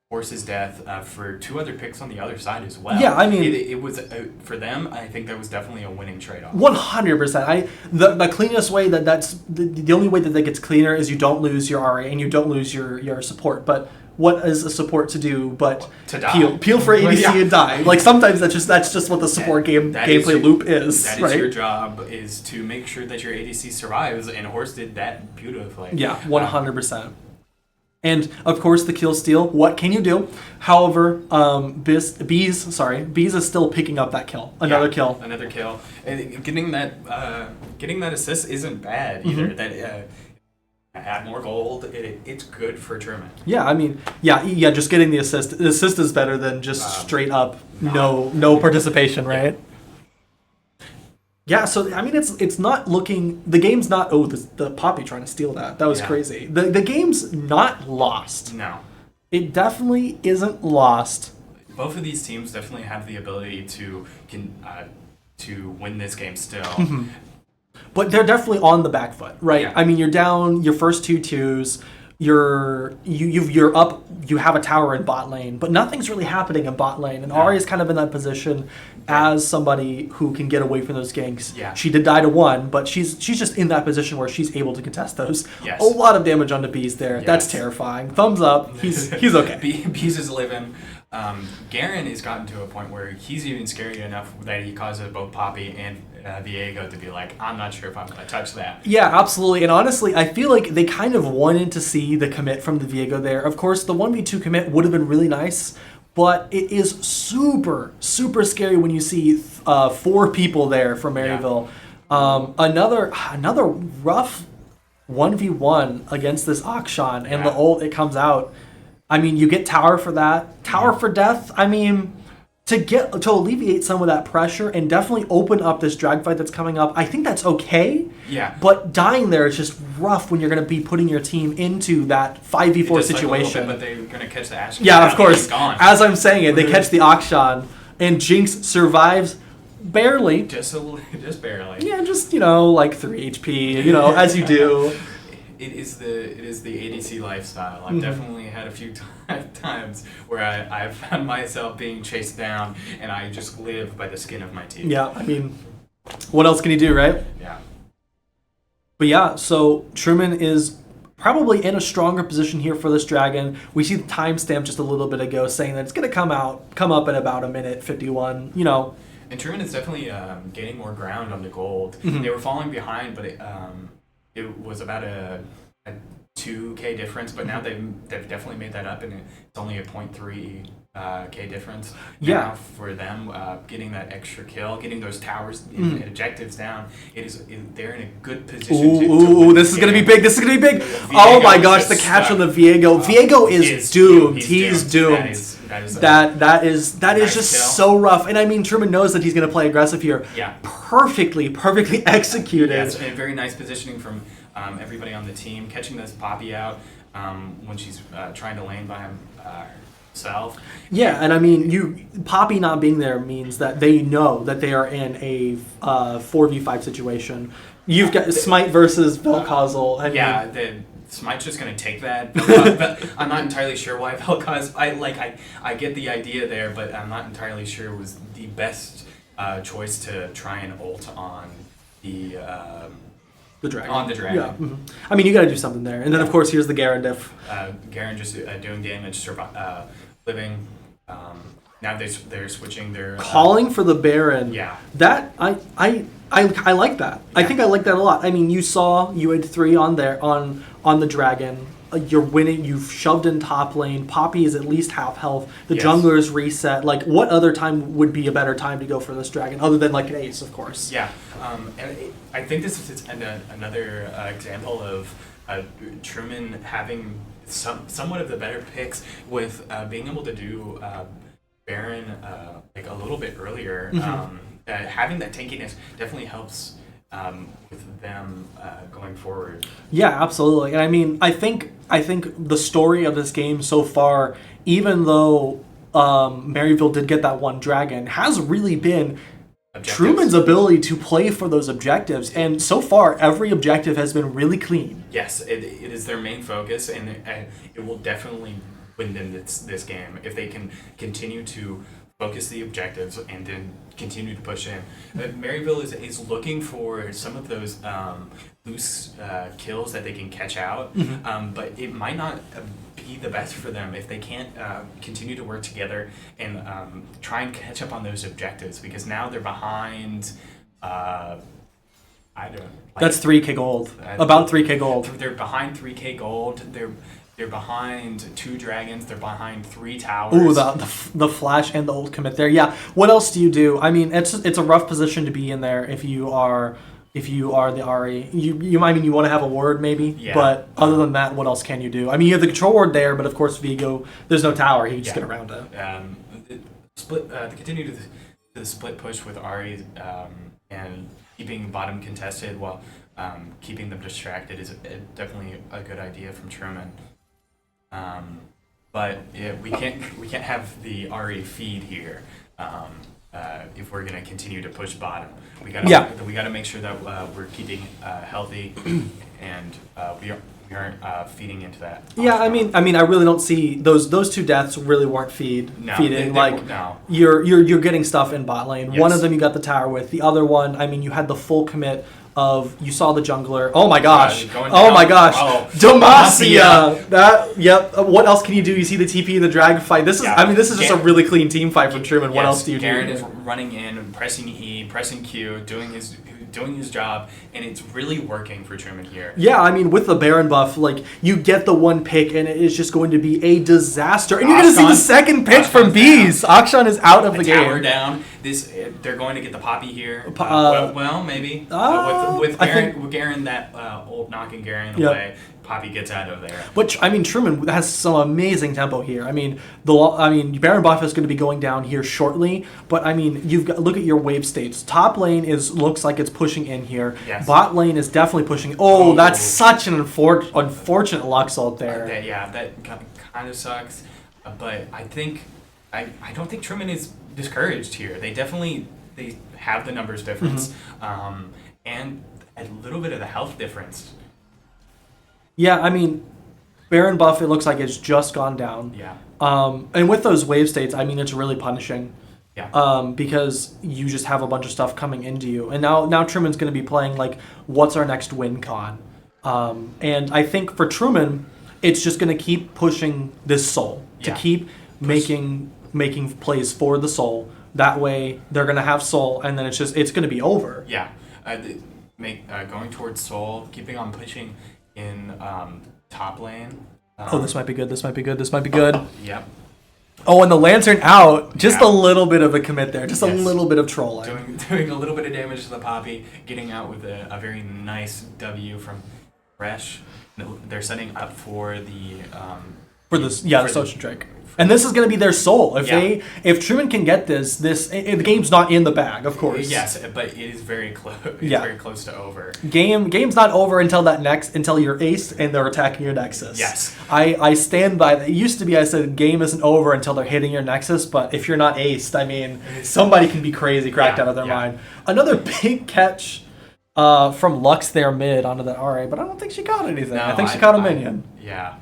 Horse's death for 2 other picks on the other side as well. Yeah, I mean, it was for them. I think that was definitely a winning trade-off. 100%. The cleanest way that's the only way that gets cleaner is you don't lose your Ari and you don't lose your support. But what is a support to do but to die. Peel for ADC and die? Like sometimes that's just what the support gameplay loop is. That is your job, is to make sure that your ADC survives, and Horse did that beautifully. Yeah, 100%. And of course, the kill steal. What can you do? However, Bees is still picking up that kill. Another kill. And getting that assist isn't bad either. That add more gold. It's good for Truman. Yeah, I mean, just getting the assist. The assist is better than just straight up no participation, right? Yeah, so I mean, it's not looking. The game's not. The Poppy trying to steal that. That was crazy. The game's not lost. No, it definitely isn't lost. Both of these teams definitely have the ability to win this game still. Mm-hmm. But they're definitely on the back foot, right? Yeah. I mean, you're down your first 2 twos. You're up. You have a tower in bot lane, but nothing's really happening in bot lane. And Ari is kind of in that position as somebody who can get away from those ganks. Yeah. She did die to 1, but she's just in that position where she's able to contest those. Yes. A lot of damage onto Bees there. Yes. That's terrifying. Thumbs up. He's okay. Bees is living. Garen has gotten to a point where he's even scary enough that he causes both Poppy and Viego to be like, I'm not sure if I'm going to touch that. Yeah, absolutely. And honestly, I feel like they kind of wanted to see the commit from the Viego there. Of course, the 1v2 commit would have been really nice, but it is super, super scary when you see 4 people there from Maryville. Yeah. Another rough 1v1 against this Akshan, and the ult, it comes out. I mean, you get tower for that. Tower for death, I mean, to alleviate some of that pressure and definitely open up this drag fight that's coming up, I think that's okay. Yeah. But dying there is just rough when you're going to be putting your team into that 5v4 situation. But they're going to catch the Akshan. Yeah, of course. As I'm saying it, they catch the Akshan, and Jinx survives barely. Just barely. Yeah, just, like 3 HP, as you do. It is the ADC lifestyle. I've definitely had a few times where I've found myself being chased down, and I just live by the skin of my teeth. Yeah, I mean, what else can you do, right? Yeah. But yeah, so Truman is probably in a stronger position here for this dragon. We see the timestamp just a little bit ago saying that it's going to come up in about a minute 51. And Truman is definitely gaining more ground on the gold. Mm-hmm. They were falling behind, but it was about a 2K difference, but now they've definitely made that up, and it's only a 0.3 K difference. Now for them, getting that extra kill, getting those towers and objectives down, they're in a good position. Ooh, this is gonna be big. This is gonna be big. Oh my gosh, the catch on the Viego. Viego is doomed. He's doomed. That is nice just kill. so rough. And I mean, Truman knows that he's gonna play aggressive here. Yeah. Perfectly executed. Yes, and very nice positioning from everybody on the team, catching this Poppy out when she's trying to lane by herself. Yeah, and I mean, Poppy not being there means that they know that they are in a 4v5 situation. You've got Smite versus Vel'Koz. The Smite's just going to take that, but I'm not entirely sure why Vel'Koz. I get the idea there, but I'm not entirely sure it was the best choice to try and ult on the dragon. On the dragon. Yeah. Mm-hmm. I mean, you got to do something there, and then of course here's the Garen diff. Garen just doing damage, living. Now they're switching their calling for the Baron. Yeah. That I like that. Yeah. I think I like that a lot. I mean, you had 3 on there on the dragon. You're winning. You've shoved in top lane. Poppy is at least half health. The jungler is reset. Like, what other time would be a better time to go for this dragon other than like NACE, of course? Yeah, and I think this is another example of Truman having somewhat of the better picks with being able to do Baron like a little bit earlier. Having that tankiness definitely helps with them going forward. Yeah, absolutely. And I mean, I think the story of this game so far, even though Maryville did get that one dragon, has really been Truman's ability to play for those objectives. And so far, every objective has been really clean. Yes, it is their main focus, and it will definitely win them this game if they can continue to focus the objectives and then continue to push in. Maryville is looking for some of those loose kills that they can catch out, but it might not be the best for them if they can't continue to work together and try and catch up on those objectives, because now they're behind. That's 3K gold. About 3K gold. They're behind 3K gold. They're behind 2 dragons. They're behind 3 towers. Ooh, the flash and the ult commit there. Yeah. What else do you do? I mean, it's a rough position to be in there if you are the RE. You want to have a ward maybe. Yeah. But other than that, what else can you do? I mean, you have the control ward there, but of course Viego, there's no tower. He can just get around it. To continue to the split push with Ari and keeping bottom contested while keeping them distracted is definitely a good idea from Truman. But we can't have the RE feed here if we're gonna continue to push bottom. We gotta make sure that we're keeping healthy and we aren't feeding into that. Yeah, I mean, I really don't see those 2 deaths really weren't feeding. You're getting stuff in bot lane. Yes. One of them you got the tower with. The other one, I mean, you had the full commit of, you saw the jungler. Oh my gosh. Demacia. What else can you do? You see the TP in the drag fight. This is just a really clean team fight from Truman. What else do you do? Garen is running in and pressing E, pressing Q, doing his job, and it's really working for Truman here. Yeah, I mean, with the Baron buff, like, you get the one pick, and it is just going to be a disaster. And you're going to see the second pick from Bees. Akshan is out of the game. Tower down. They're going to get the Poppy here. Maybe. With Garen, that old knocking Garen away, Poppy gets out of there. Which, I mean, Truman has some amazing tempo here. I mean, Baron buff is going to be going down here shortly, but I mean, look at your wave states. Top lane looks like it's pushing in here. Yes. Bot lane is definitely pushing. Oh, that's such an unfortunate Lux ult there. That kind of sucks. But I don't think Truman is discouraged here. They have the numbers difference, and a little bit of the health difference. Yeah, I mean, Baron buff, it looks like it's just gone down. Yeah. And with those wave states, I mean, it's really punishing. Yeah. Because you just have a bunch of stuff coming into you. And now Truman's going to be playing, like, what's our next win con? And I think for Truman, it's just going to keep pushing this soul. To keep making plays for the soul. That way, they're going to have soul, and then it's going to be over. Yeah. Going towards soul, keeping on pushing in top lane. Oh, this might be good. This might be good. This might be good. Yep. Oh, and the Lantern out. Just Yeah. a little bit of a commit there. Just a Yes. little bit of trolling. Doing a little bit of damage to the Poppy, getting out with a very nice W from Fresh. They're setting up for the The Social Drake. And this is going to be their soul. If Truman can get this the game's not in the bag, of course. Yes, but it is very close. It's very close to over. Game's not over until you're aced and they're attacking your Nexus. Yes. I stand by that. It used to be I said game isn't over until they're hitting your Nexus, but if you're not aced, I mean, somebody can be crazy, cracked out of their mind. Another big catch from Lux there mid onto the RA, but I don't think she caught anything. No, I think she caught a minion. Yeah.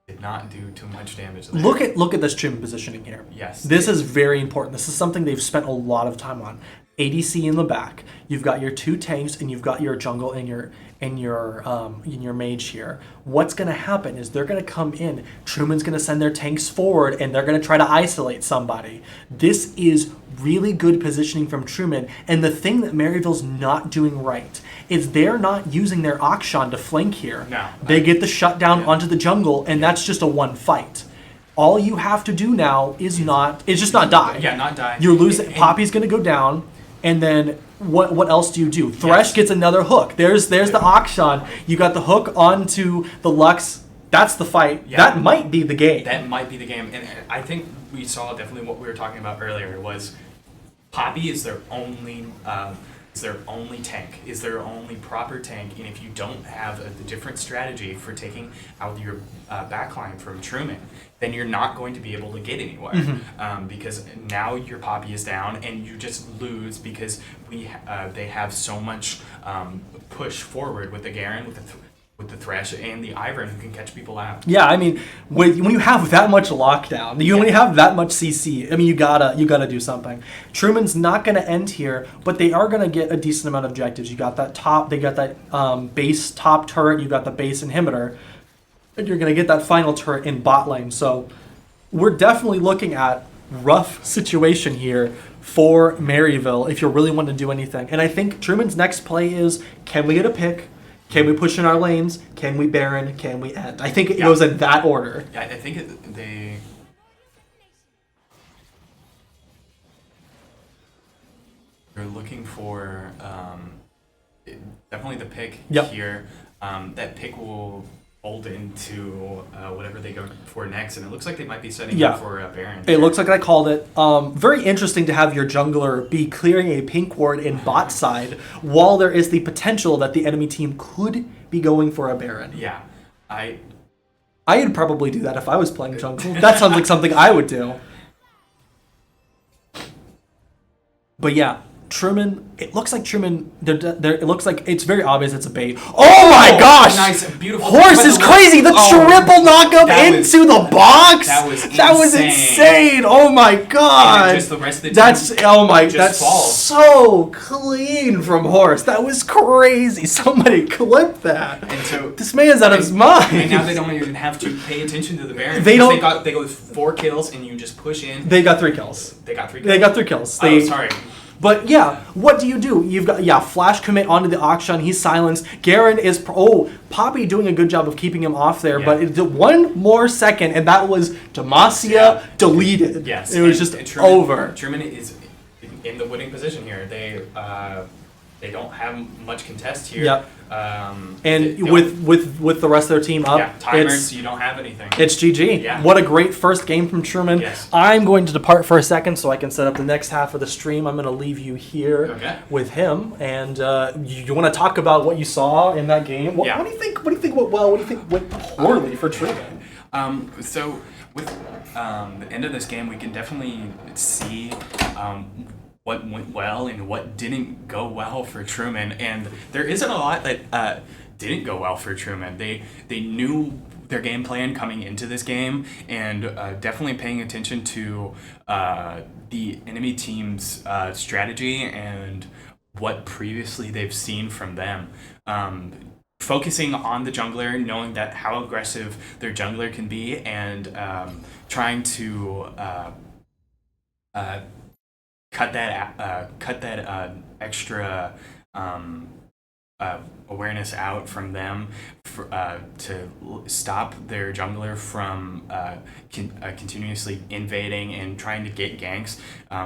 Did not do too much damage. Look at this Truman positioning here. Yes. This is very important. This is something they've spent a lot of time on. ADC in the back. You've got your 2 tanks and you've got your jungle and your mage here. What's going to happen is they're going to come in. Truman's going to send their tanks forward and they're going to try to isolate somebody. This is really good positioning from Truman. And the thing that Maryville's not doing right is they're not using their Akshan to flank here. No. They get the shutdown onto the jungle, and that's just a one fight. All you have to do now is just not die. Yeah, not die. You're losing. Poppy's going to go down, and then what else do you do? Thresh gets another hook. There's the Akshan. You got the hook onto the Lux. That's the fight. Yeah. That might be the game. That might be the game. And I think we saw definitely what we were talking about earlier was Poppy is their only tank, is their only proper tank, and if you don't have a different strategy for taking out your backline from Truman, then you're not going to be able to get anywhere. Because now your Poppy is down, and you just lose because they have so much push forward with the Garen, with the Thresh and the Ivern who can catch people out. Yeah, I mean, when you have that much lockdown, when you have that much CC, I mean, you gotta do something. Truman's not gonna end here, but they are gonna get a decent amount of objectives. They got that base top turret, you got the base inhibitor, and you're gonna get that final turret in bot lane. So we're definitely looking at rough situation here for Maryville if you really want to do anything. And I think Truman's next play is, can we get a pick? Can we push in our lanes? Can we Baron? Can we end? I think it goes in that order. Yeah, I think they're looking for definitely the pick here. That pick will fold into whatever they go for next, and it looks like they might be setting up for Baron. It looks like I called it. Very interesting to have your jungler be clearing a pink ward in bot side while there is the potential that the enemy team could be going for a Baron. Yeah, I'd probably do that if I was playing jungle. That sounds like something I would do. But yeah, Truman, it looks like Truman, it looks like it's very obvious it's a bait. Oh my gosh! Nice, beautiful. Horse is crazy! The triple knockup into the box! That was insane! Oh my god! And just the rest of the team that's falls. So clean from Horse. That was crazy. Somebody clip that. And so this man's out of his mind. And now they don't even have to pay attention to the Baron. They go 4 kills and you just push in. They got 3 kills. They got 3 kills. They got 3 kills. Sorry. But yeah, what do? You've got flash commit onto the Akshan. He's silenced. Garen is Poppy doing a good job of keeping him off there. Yeah. But one more second, and that was Demacia deleted. Yes, it was just over. Truman is in the winning position here. They don't have much contest here. Yep. With the rest of their team up, timers, you don't have anything. It's GG. Yeah. What a great first game from Truman. Yes. I'm going to depart for a second so I can set up the next half of the stream. I'm going to leave you here with him, and you want to talk about what you saw in that game. What do you think? What do you think went well? What do you think went poorly for Truman? So with the end of this game, we can definitely see what went well and what didn't go well for Truman, and there isn't a lot that didn't go well for Truman. They knew their game plan coming into this game, and definitely paying attention to the enemy team's strategy and what previously they've seen from them. Focusing on the jungler, knowing that how aggressive their jungler can be, and trying to cut that extra awareness out from them to stop their jungler from continuously invading and trying to get ganks.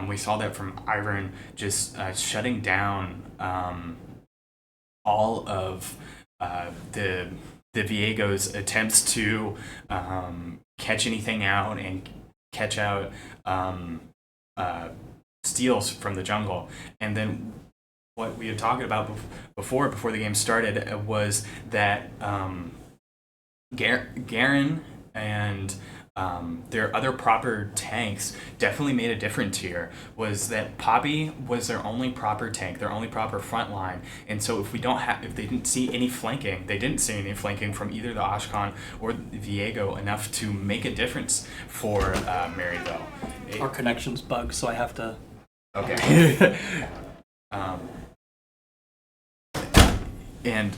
We saw that from Ivern just shutting down all of the Viego's attempts to catch anything out and catch out steals from the jungle. And then what we had talked about before the game started was that Garen and their other proper tanks definitely made a difference here. Was that Poppy was their only proper tank, their only proper front line, and so if they didn't see any flanking, from either the Ashkan or the Viego enough to make a difference for Maryville. Our connection's bugged, so I have to. Okay. And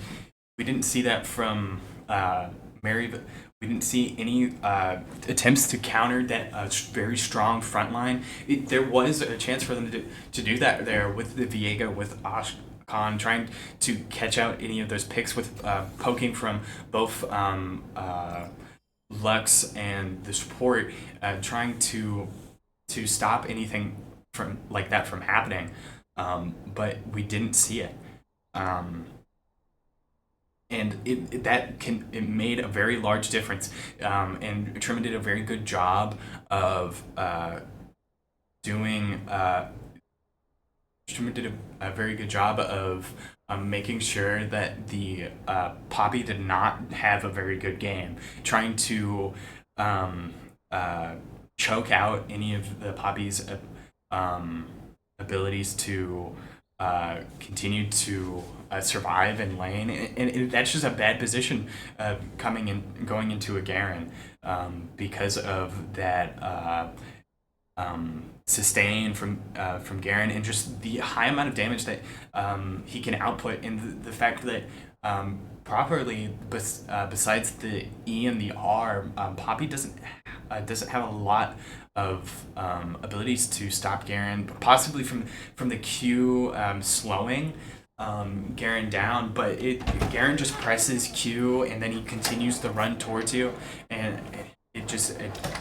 we didn't see that from Maryville. We didn't see any attempts to counter that very strong front line. There was a chance for them to do that there with the Viego, with Ashkan, trying to catch out any of those picks with poking from both Lux and the support, trying to stop anything from like that from happening. But we didn't see it. And it made a very large difference, and Truman did a very good job of making sure that the Poppy did not have a very good game, trying to choke out any of the Poppy's abilities to continue to survive in lane, and that's just a bad position going into a Garen, because of that sustain from Garen, and just the high amount of damage that he can output, and the fact that properly besides the E and the R, Poppy doesn't have a lot of abilities to stop Garen, possibly from the Q slowing Garen down, but Garen just presses Q and then he continues to run towards you, and it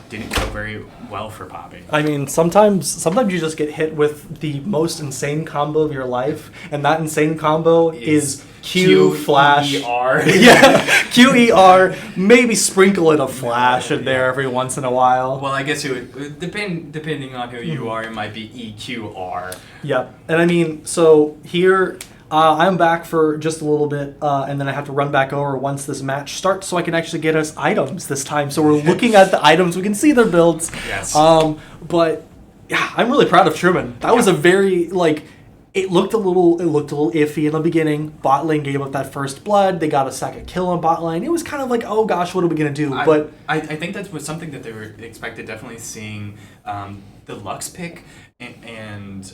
didn't go very well for Poppy. I mean, sometimes you just get hit with the most insane combo of your life, and that insane combo is Q flash E-R. Yeah, QER. Maybe sprinkle in a flash in there every once in a while. Well, I guess it would depending on who you are, it might be EQR. Yep, and I mean, so here. I'm back for just a little bit, and then I have to run back over once this match starts so I can actually get us items this time. So we're looking at the items. We can see their builds. Yes. But, yeah, I'm really proud of Truman. That was a very, it looked a little iffy in the beginning. Bot lane gave up that first blood. They got a second kill on bot lane. It was kind of like, oh gosh, what are we going to do? But I think that was something that they were expected, definitely seeing the Lux pick and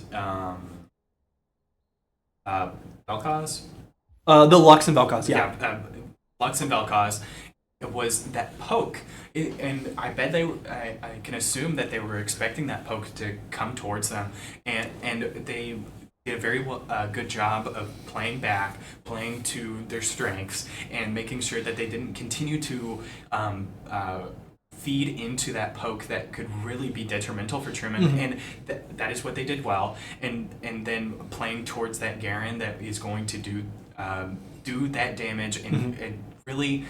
Vel'Koz? The Lux and Vel'Koz, yeah. Lux and Vel'Koz. It was that poke. And I bet I can assume that they were expecting that poke to come towards them. And they did a very good job of playing back, playing to their strengths, and making sure that they didn't continue to feed into that poke that could really be detrimental for Truman, and that is what they did well. And then playing towards that Garen that is going to do that damage and really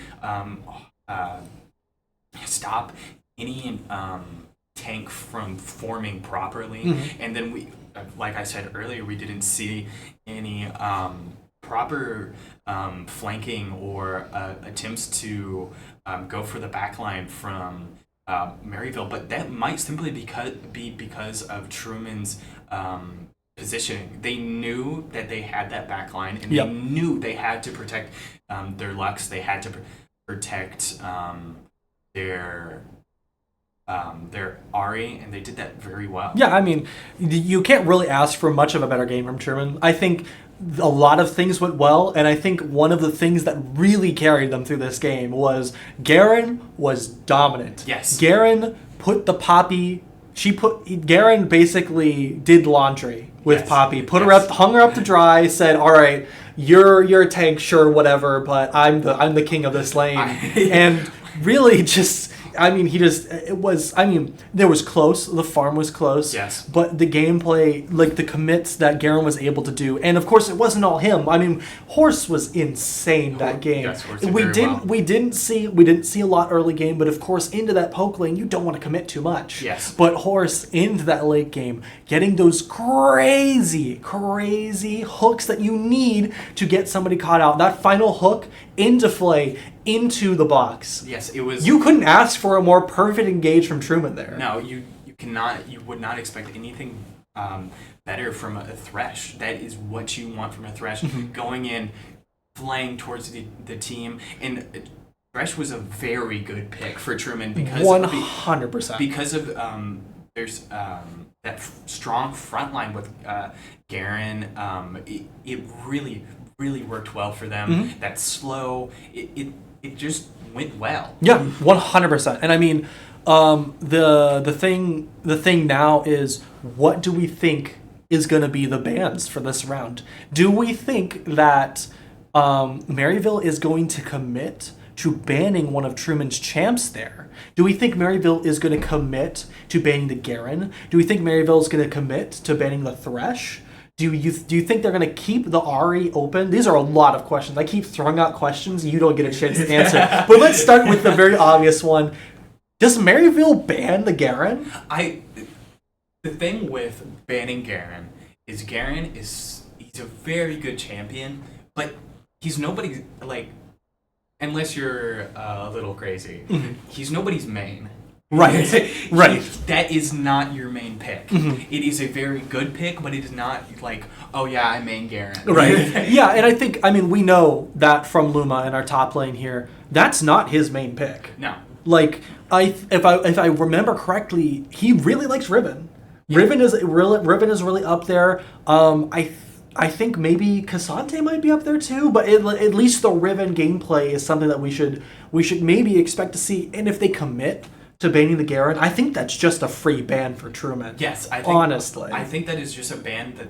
stop any tank from forming properly. And then we, like I said earlier, we didn't see any proper flanking or attempts to go for the backline from Maryville, but that might simply be because of Truman's positioning. They knew that they had that backline, and they knew they had to protect their Lux. They had to protect their Ari, and they did that very well. Yeah, I mean, you can't really ask for much of a better game from Truman. I think a lot of things went well, and I think one of the things that really carried them through this game was Garen was dominant. Yes. Garen put the Poppy Garen basically did laundry with Poppy, hung her up to dry, said, "All right, you're a tank, sure, whatever, but I'm the king of this lane," and really just. There was close. The farm was close. Yes. But the gameplay, like the commits that Garen was able to do, and of course it wasn't all him. I mean, Horse was insane that game. Yes, Horse we didn't see a lot early game, but of course into that poke lane you don't want to commit too much. Yes. But Horse into that late game, getting those crazy hooks that you need to get somebody caught out. That final hook into Flay into the box. Yes, it was. You couldn't ask for a more perfect engage from Truman there. No, you cannot. You would not expect anything better from a Thresh. That is what you want from a Thresh. Going in, flying towards the team, and Thresh was a very good pick for Truman because 100%. Because of there's that strong front line with Garen. It really worked well for them. That slow. It just went well. Yeah, 100%. And I mean, the thing now is, what do we think is going to be the bans for this round? Do we think that Maryville is going to commit to banning one of Truman's champs there? Do we think Maryville is going to commit to banning the Garen? Do we think Maryville is going to commit to banning the Thresh? Do you think they're going to keep the Ahri open? These are a lot of questions. I keep throwing out questions you don't get a chance to answer. But let's start with the very obvious one. Does Maryville ban the Garen? The thing with banning Garen is he's a very good champion, but he's nobody, like, unless you're a little crazy, he's nobody's main. Right. That is not your main pick. It is a very good pick, but it is not like, oh yeah, I main Garen. Right. Yeah, and I think, we know that from Luma in our top lane here, that's not his main pick. No. Like, if I remember correctly, he really likes Riven. Yeah. Riven is really up there. I think maybe Cassante might be up there too, but at least the Riven gameplay is something that we should maybe expect to see. And if they commit to banning the Garen, I think that's just a free ban for Truman. Yes, honestly, I think that is just a ban that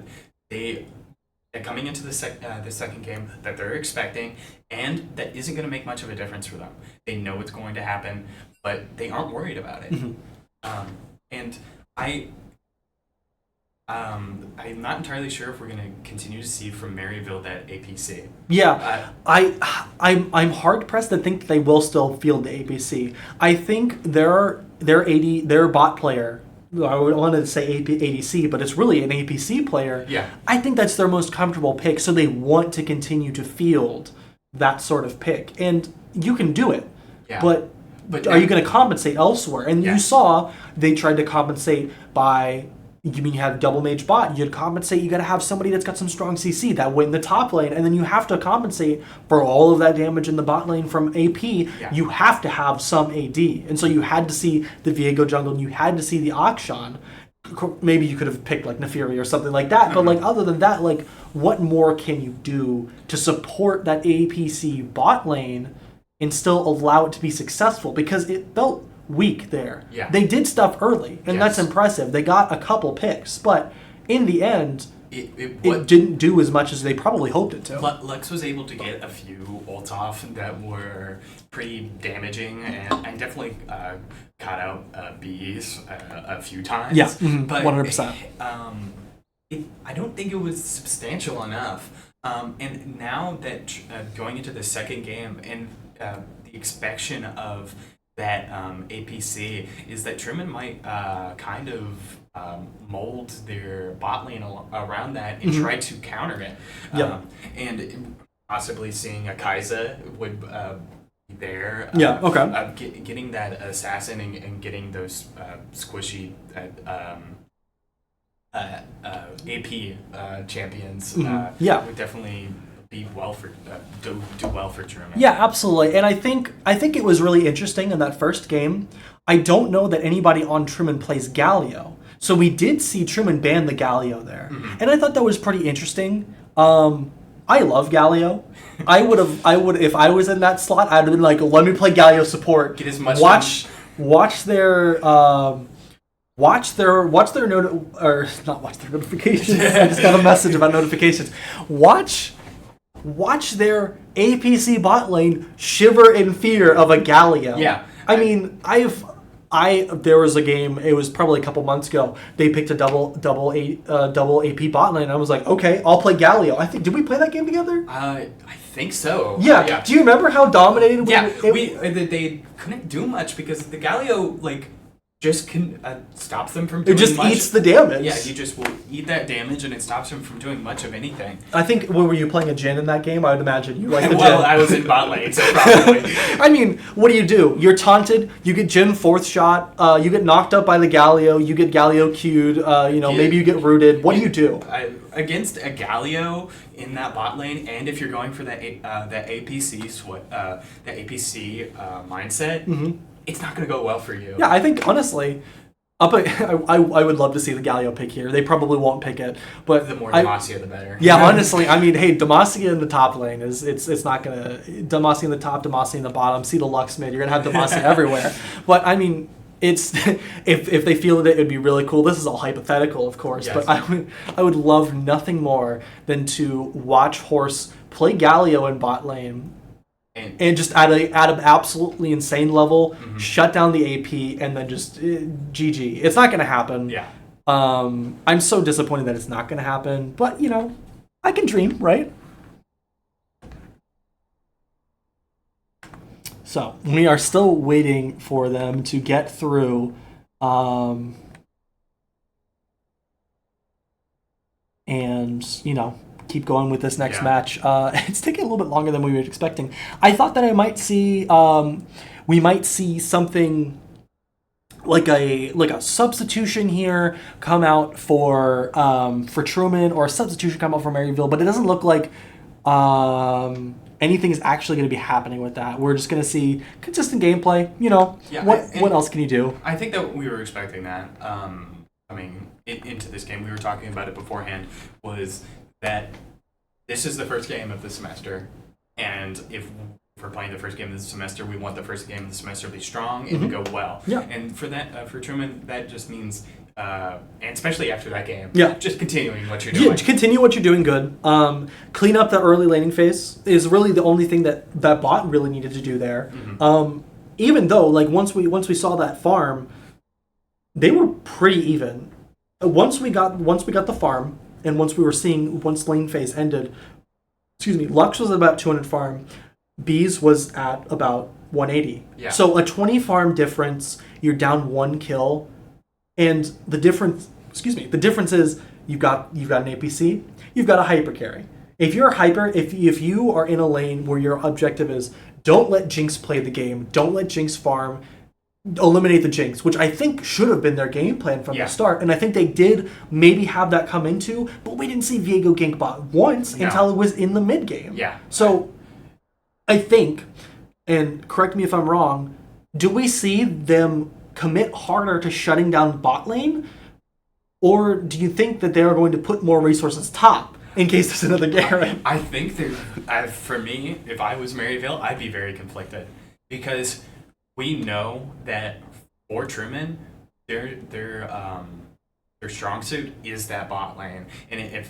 they're coming into the second game that they're expecting, and that isn't going to make much of a difference for them. They know it's going to happen, but they aren't worried about it. And I'm not entirely sure if we're going to continue to see from Maryville that APC. Yeah, I'm hard pressed to think they will still field the APC. I think their bot player, I would want to say ADC, but it's really an APC player. Yeah, I think that's their most comfortable pick, so they want to continue to field that sort of pick, and you can do it. Yeah. But are you going to compensate elsewhere? And you saw they tried to compensate by. You mean you have double mage bot, you'd compensate, you got to have somebody that's got some strong CC that win the top lane, and then you have to compensate for all of that damage in the bot lane from AP. Yeah. You have to have some AD. And so you had to see the Viego jungle, and you had to see the Akshan. Maybe you could have picked like Neferi or something like that, but like other than that, like what more can you do to support that APC bot lane and still allow it to be successful? Because it felt weak there. Yeah. They did stuff early, and that's impressive. They got a couple picks, but in the end, it didn't do as much as they probably hoped it to. Lux was able to get a few ults off that were pretty damaging, and definitely caught out bees a few times. Yeah, but 100%. I don't think it was substantial enough. And now that going into the second game, and the expectation of that APC is that Truman might kind of mold their bot lane around that and try to counter it. And possibly seeing a Kai'Sa would be there. Getting that assassin and getting those squishy AP champions would definitely be do well for Truman. Yeah, absolutely. And I think it was really interesting in that first game. I don't know that anybody on Truman plays Galio. So we did see Truman ban the Galio there. And I thought that was pretty interesting. I love Galio. I would if I was in that slot, I'd have been like, let me play Galio support. Get as much watch their watch their or not watch their notifications. I just got a message about notifications. Watch their APC bot lane shiver in fear of a Galio. Yeah. I mean, there was a game, it was probably a couple months ago, they picked a double AP bot lane, and I was like, okay, I'll play Galio. Did we play that game together? I think so. Yeah. Yeah. Do you remember how dominated they couldn't do much because the Galio, like, just can stops them from doing much. It just eats the damage. Yeah, he just will eat that damage, and it stops him from doing much of anything. I think, were you playing a Jhin in that game? I would imagine you like the Jhin. Well, I was in bot lane, so probably. I mean, what do? You're taunted, you get Jhin 4th shot, you get knocked up by the Galio, you get Galio Q'd, maybe you get rooted. What do? Against a Galio in that bot lane, and if you're going for the APC mindset, Mm-hmm. it's not going to go well for you. Yeah, I think, honestly, I would love to see the Galio pick here. They probably won't pick it, but the more Demacia, the better. Yeah, honestly, I mean, hey, Demacia in the top lane it's not gonna Demacia in the top, Demacia in the bottom. See the Lux mid, you're gonna have Demacia everywhere. But I mean, it's if they feel that it would be really cool. This is all hypothetical, of course, yes. But I would love nothing more than to watch Horse play Galio in bot lane. And just at an absolutely insane level, mm-hmm. shut down the AP, and then just GG. It's not going to happen. Yeah. I'm so disappointed that it's not going to happen. But, I can dream, right? So, we are still waiting for them to get through. Keep going with this next match. It's taking a little bit longer than we were expecting. I thought that we might see something like a substitution here come out for Truman, or a substitution come out for Maryville, but it doesn't look like anything is actually going to be happening with that. We're just going to see consistent gameplay. What else can you do? I think that we were expecting that. Into this game, we were talking about it beforehand, was that this is the first game of the semester, and if we're playing the first game of the semester, we want the first game of the semester to be strong and mm-hmm. to go well. Yeah. And for that, for Truman, that just means, and especially after that game, yeah. just continuing what you're doing. Yeah, continue what you're doing good. Clean up the early laning phase is really the only thing that bot really needed to do there. Mm-hmm. Even though, once we saw that farm, they were pretty even. Once we got the farm, and once lane phase ended, Lux was at about 200 farm, Bees was at about 180. Yeah. So a 20 farm difference, you're down 1 kill, and the difference is you've got an APC, you've got a hyper carry. If you're a hyper, if you are in a lane where your objective is don't let Jinx play the game, don't let Jinx farm, eliminate the Jinx, which I think should have been their game plan from the start, and I think they did maybe have that come into, but we didn't see Viego gank bot once until it was in the mid game. Yeah. So I think, and correct me if I'm wrong, do we see them commit harder to shutting down bot lane, or do you think that they are going to put more resources top in case there's another Garen? I think for me, if I was Maryville, I'd be very conflicted, because we know that for Truman, their strong suit is that bot lane, and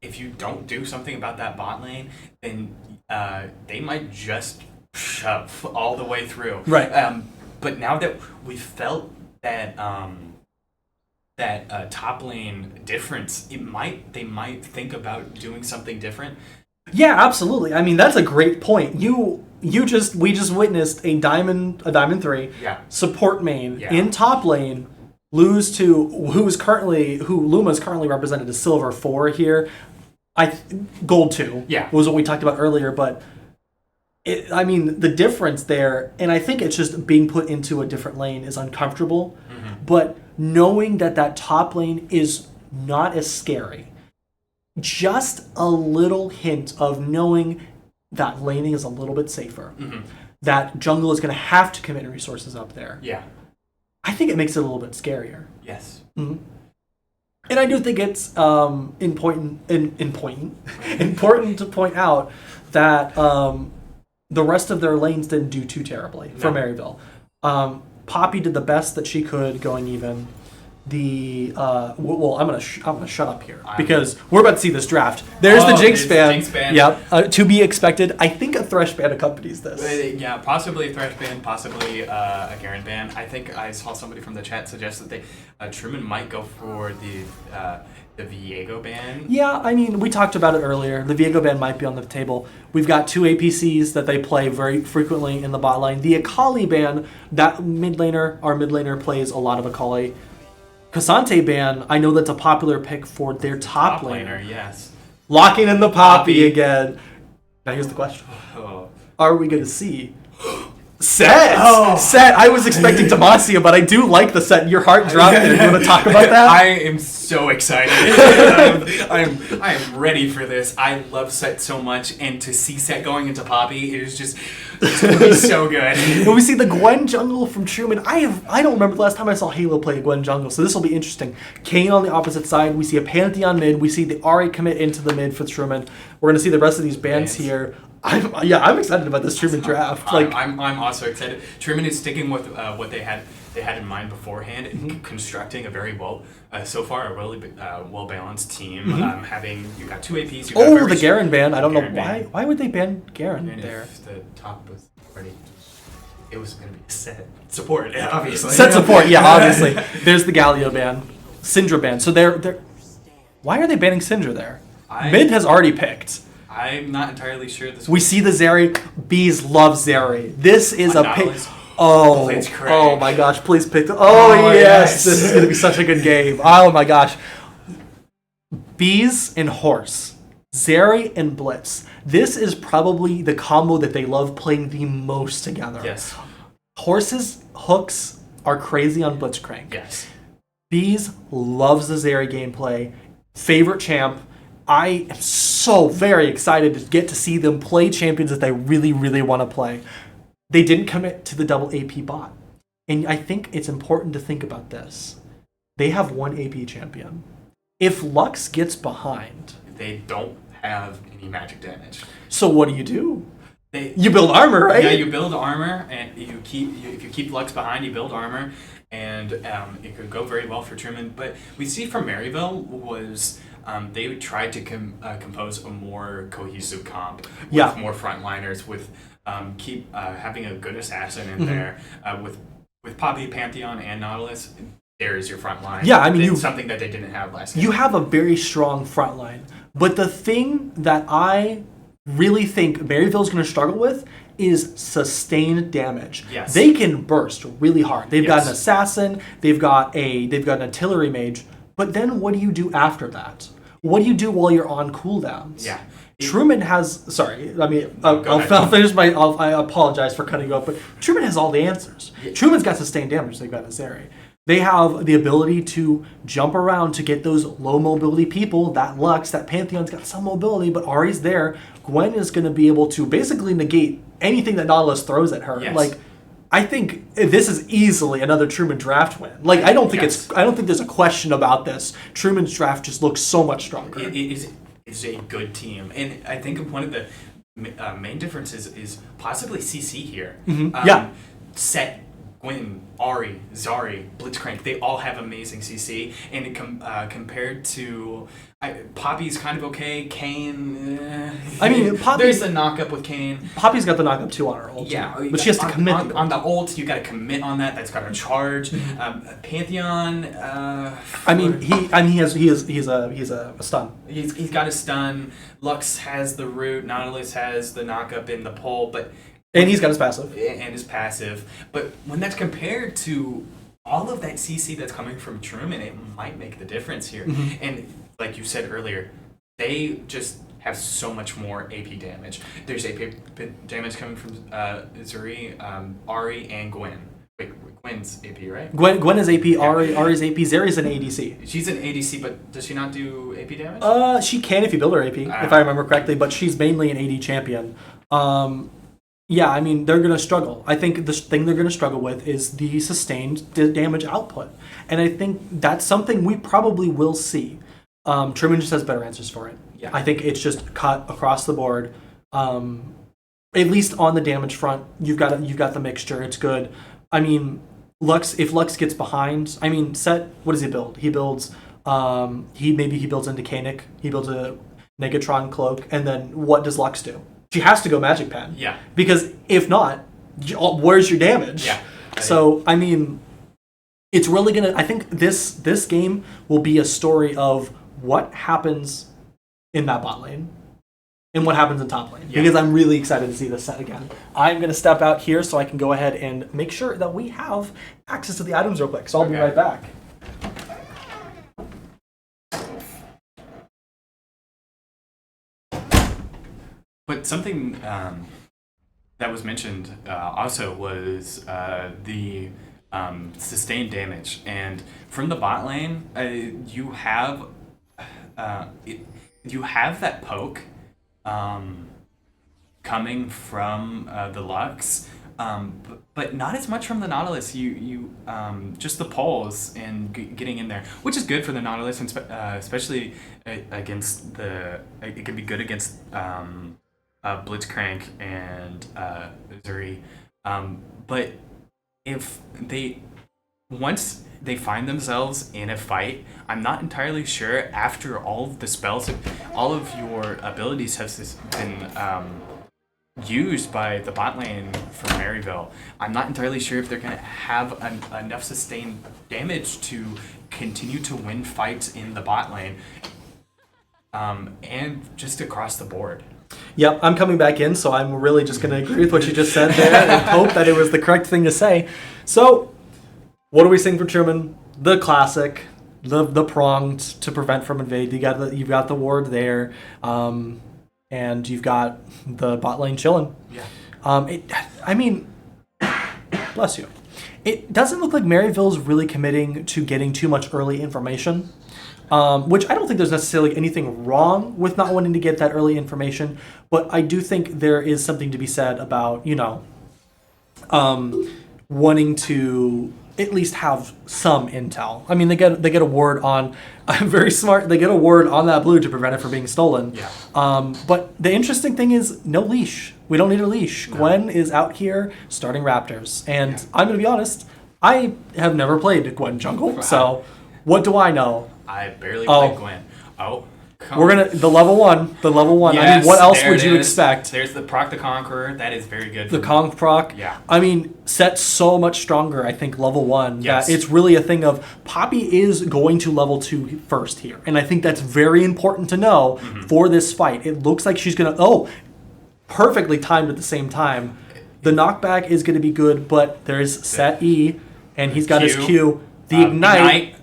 if you don't do something about that bot lane, then they might just shove all the way through. Right. But now that we felt that top lane difference, they might think about doing something different. Yeah, absolutely. I mean, that's a great point. We just witnessed a diamond 3 support main in top lane lose to who Luma is currently represented as silver 4 here. Gold 2 was what we talked about earlier, but the difference there, and I think it's just being put into a different lane is uncomfortable, mm-hmm. but knowing that top lane is not as scary, just a little hint of knowing that laning is a little bit safer, mm-hmm. that jungle is going to have to commit resources up there. Yeah. I think it makes it a little bit scarier. Yes. Mm-hmm. And I do think it's important to point out that the rest of their lanes didn't do too terribly for Maryville. Poppy did the best that she could going even. well, I'm gonna shut up here because we're about to see this draft. There's the Jinx band. Yep, to be expected. I think a Thresh band accompanies this. Yeah, possibly a Thresh band, possibly a Garen band. I think I saw somebody from the chat suggest that Truman might go for the Viego band. Yeah, I mean, we talked about it earlier. The Viego band might be on the table. We've got 2 APCs that they play very frequently in the bot lane. The Akali band, our mid laner plays a lot of Akali. Cassante ban, I know that's a popular pick for their top laner. Yes. Locking in the Poppy again. Now here's the question. Oh. Are we going to see Set? Set. I was expecting Demacia, but I do like the Set. Your heart dropped there. You want to talk about that? I am so excited. I am ready for this. I love Set so much, and to see Set going into Poppy, it's going to be so good. And we see the Gwen jungle from Truman. I don't remember the last time I saw Halo play a Gwen jungle, so this will be interesting. Kayn on the opposite side. We see a Pantheon mid. We see the Ahri commit into the mid for Truman. We're going to see the rest of these bands here. I'm excited about this Truman draft. I'm also excited. Truman is sticking with what they had in mind beforehand and constructing a very so far a really well balanced team. You've got 2 APs. The Garen ban. I don't know why. Why would they ban Garen there? If the top was ready, it was going to be Set support, obviously. Set support, yeah, obviously. There's the Galio ban, Syndra ban. So they're. Why are they banning Syndra there? Mid has already picked. I'm not entirely sure. We see the Zeri. Bees love Zeri. This is a pick. Oh my gosh! Please pick. Yes! This is going to be such a good game. Oh my gosh! Bees and Horse, Zeri and Blitz. This is probably the combo that they love playing the most together. Yes. Horse's hooks are crazy on Blitzcrank. Yes. Bees loves the Zeri gameplay. Favorite champ. I am so very excited to get to see them play champions that they really, really want to play. They didn't commit to the double AP bot. And I think it's important to think about this. They have 1 AP champion. If Lux gets behind... They don't have any magic damage. So what do? You build armor, right? Yeah, you build armor, and if you keep Lux behind, you build armor, and it could go very well for Truman. But we see from Maryville was... they tried to compose a more cohesive comp with more frontliners, with having a good assassin in there, with Poppy, Pantheon, and Nautilus. There's your front line. Yeah, I mean, something that they didn't have last game. You have a very strong front line, but the thing that I really think Maryville's going to struggle with is sustained damage. Yes. They can burst really hard. They've got an assassin. They've got an artillery mage. But then what do you do after that? What do you do while you're on cooldowns? Yeah. Truman has... Sorry, I mean, I'll finish my... I apologize for cutting you off, but Truman has all the answers. Yeah. Truman's got sustained damage. They've got Zeri. They have the ability to jump around to get those low mobility people. That Lux, that Pantheon's got some mobility, but Ahri's there. Gwen is going to be able to basically negate anything that Nautilus throws at her. Yes. I think this is easily another Truman draft win. I don't think there's a question about this. Truman's draft just looks so much stronger. It is a good team, and I think one of the main differences is possibly CC here. Set, Gwen, Ahri, Zari, Blitzcrank, they all have amazing CC, and compared to Poppy's kind of okay. Kayn, there's a knock-up with Kayn. Poppy's got the knock-up too on her ult. Yeah, but she has to commit on the ult. You got to commit on that. That's got to charge. Pantheon. He's a stun. He's got a stun. Lux has the root. Nautilus has the knock-up in the pole, and he's got his passive. But when that's compared to all of that CC that's coming from Truman, it might make the difference here. And like you said earlier, they just have so much more AP damage. There's AP damage coming from Zuri, Ahri, and Gwen. Wait, Gwen's AP, right? Gwen is AP, Ahri's AP, Zeri's an ADC. She's an ADC, but does she not do AP damage? She can if you build her AP, if I remember correctly, but she's mainly an AD champion. Yeah, I mean, they're going to struggle. I think the thing they're going to struggle with is the sustained damage output. And I think that's something we probably will see. Truman just has better answers for it. Yeah. I think it's just cut across the board. At least on the damage front, you've got the mixture. It's good. I mean, If Lux gets behind, I mean, Set, what does he build? He builds, he builds into Kanik, he builds a Negatron cloak, and then what does Lux do? She has to go Magic Pen. Yeah. Because if not, where's your damage? Yeah. So, I mean, it's really gonna, I think this game will be a story of what happens in that bot lane and what happens in top lane. Yeah. Because I'm really excited to see this set again. I'm going to step out here so I can go ahead and make sure that we have access to the items real quick. So I'll be right back. But something that was mentioned also was the sustained damage. And from the bot lane, you have that poke coming from the Lux, but not as much from the Nautilus. You just the pulls and getting in there, which is good for the Nautilus, and especially against the. It can be good against Blitzcrank and Zuri, but if once they find themselves in a fight, I'm not entirely sure after all of the spells, all of your abilities have been used by the bot lane from Maryville. I'm not entirely sure if they're going to have enough sustained damage to continue to win fights in the bot lane and just across the board. Yep, I'm coming back in, so I'm really just going to agree with what you just said there and hope that it was the correct thing to say. So, what are we seeing for Truman? The classic, the pronged to prevent from invade. You've got the ward there, and you've got the bot lane chilling. Yeah. I mean, bless you. It doesn't look like Maryville's really committing to getting too much early information. Which I don't think there's necessarily anything wrong with not wanting to get that early information, but I do think there is something to be said about, wanting to at least have some intel. I mean, they get a word on, very smart, they get a word on that blue to prevent it from being stolen. Yeah. But the interesting thing is no leash. We don't need a leash. No. Gwen is out here starting Raptors. And I'm going to be honest, I have never played Gwen jungle, so what do I know? I barely played Gwen. Oh, the level one. Yes, I mean, what else would you expect? There's the Proc the Conqueror. That is very good. The Conq proc. Yeah. I mean, set so much stronger, I think, level 1. Yes. That it's really a thing of Poppy is going to level 2 first here. And I think that's very important to know for this fight. It looks like she's going to, perfectly timed at the same time. The knockback is going to be good, but there's set E, and he's got his Q. The Ignite.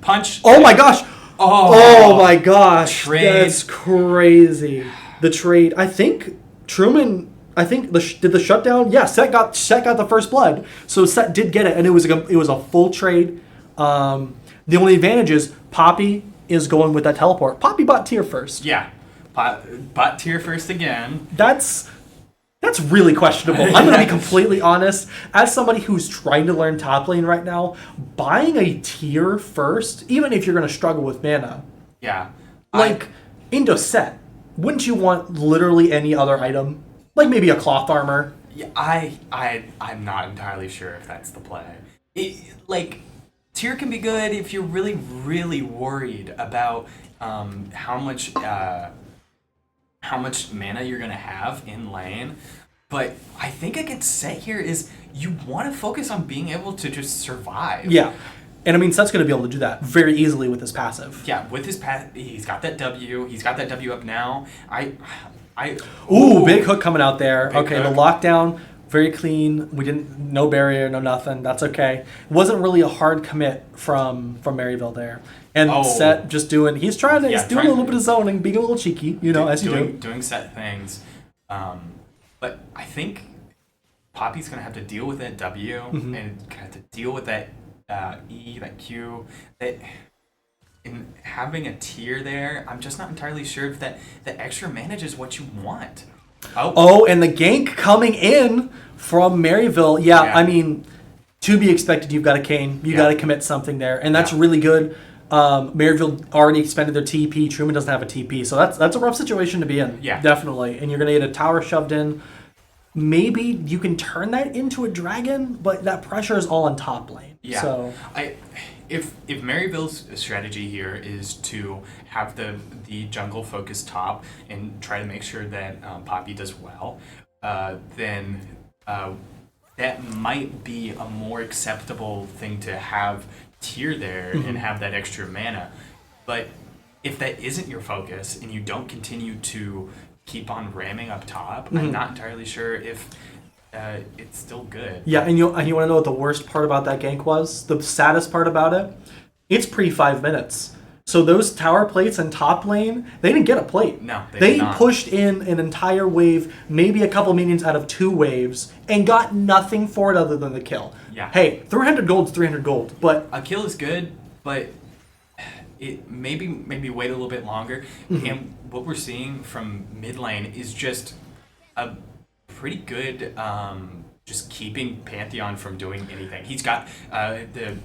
Punch. Oh my gosh. Oh my gosh. Trade. That's crazy. The trade. I think Truman. Did the shutdown? Yeah. Set got the first blood. So Set did get it, and it was a full trade. The only advantage is Poppy is going with that teleport. Poppy bought tier first. Yeah. Bot tier first again. That's really questionable. I'm going to be completely honest. As somebody who's trying to learn top lane right now, buying a tier first, even if you're going to struggle with mana, yeah, into Set, wouldn't you want literally any other item? Like maybe a cloth armor? Yeah, I'm not entirely sure if that's the play. Tier can be good if you're really, really worried about how much mana you're going to have in lane. But I think against Set here is you want to focus on being able to just survive. Yeah. And I mean, Set's going to be able to do that very easily with his passive. Yeah, with his he's got that W. He's got that W up now. Ooh, big hook coming out there. Okay, hook. The lockdown, very clean. We no barrier, no nothing. That's okay. It wasn't really a hard commit from Maryville there. And Set just he's doing a little bit of zoning, being a little cheeky, as you do. Doing Set things. But I think Poppy's going to have to deal with that W and have to deal with that E, that Q. In having a tier there, I'm just not entirely sure if that extra manage is what you want. And the gank coming in from Maryville. Yeah, I mean, to be expected, you've got a Kane. You got to commit something there. And that's really good. Maryville already expended their TP. Truman doesn't have a TP, so that's a rough situation to be in. Yeah, definitely. And you're gonna get a tower shoved in. maybe you can turn that into a dragon, but that pressure is all on top lane. Yeah. So if Maryville's strategy here is to have the jungle focus top and try to make sure that Poppy does well, then that might be a more acceptable thing to have tier there and have that extra mana. But if that isn't your focus and you don't continue to keep on ramming up top, I'm not entirely sure if it's still good. Yeah, and you want to know what the worst part about that gank was? The saddest part about it? It's pre-5 minutes. So those tower plates in top lane, they didn't get a plate. No, they did not. Pushed in an entire wave, maybe a couple minions out of 2 waves, and got nothing for it other than the kill. Yeah. Hey, 300 gold's 300 gold, but A kill is good, but it maybe wait a little bit longer. And what we're seeing from mid lane is just a pretty good just keeping Pantheon from doing anything. He's got the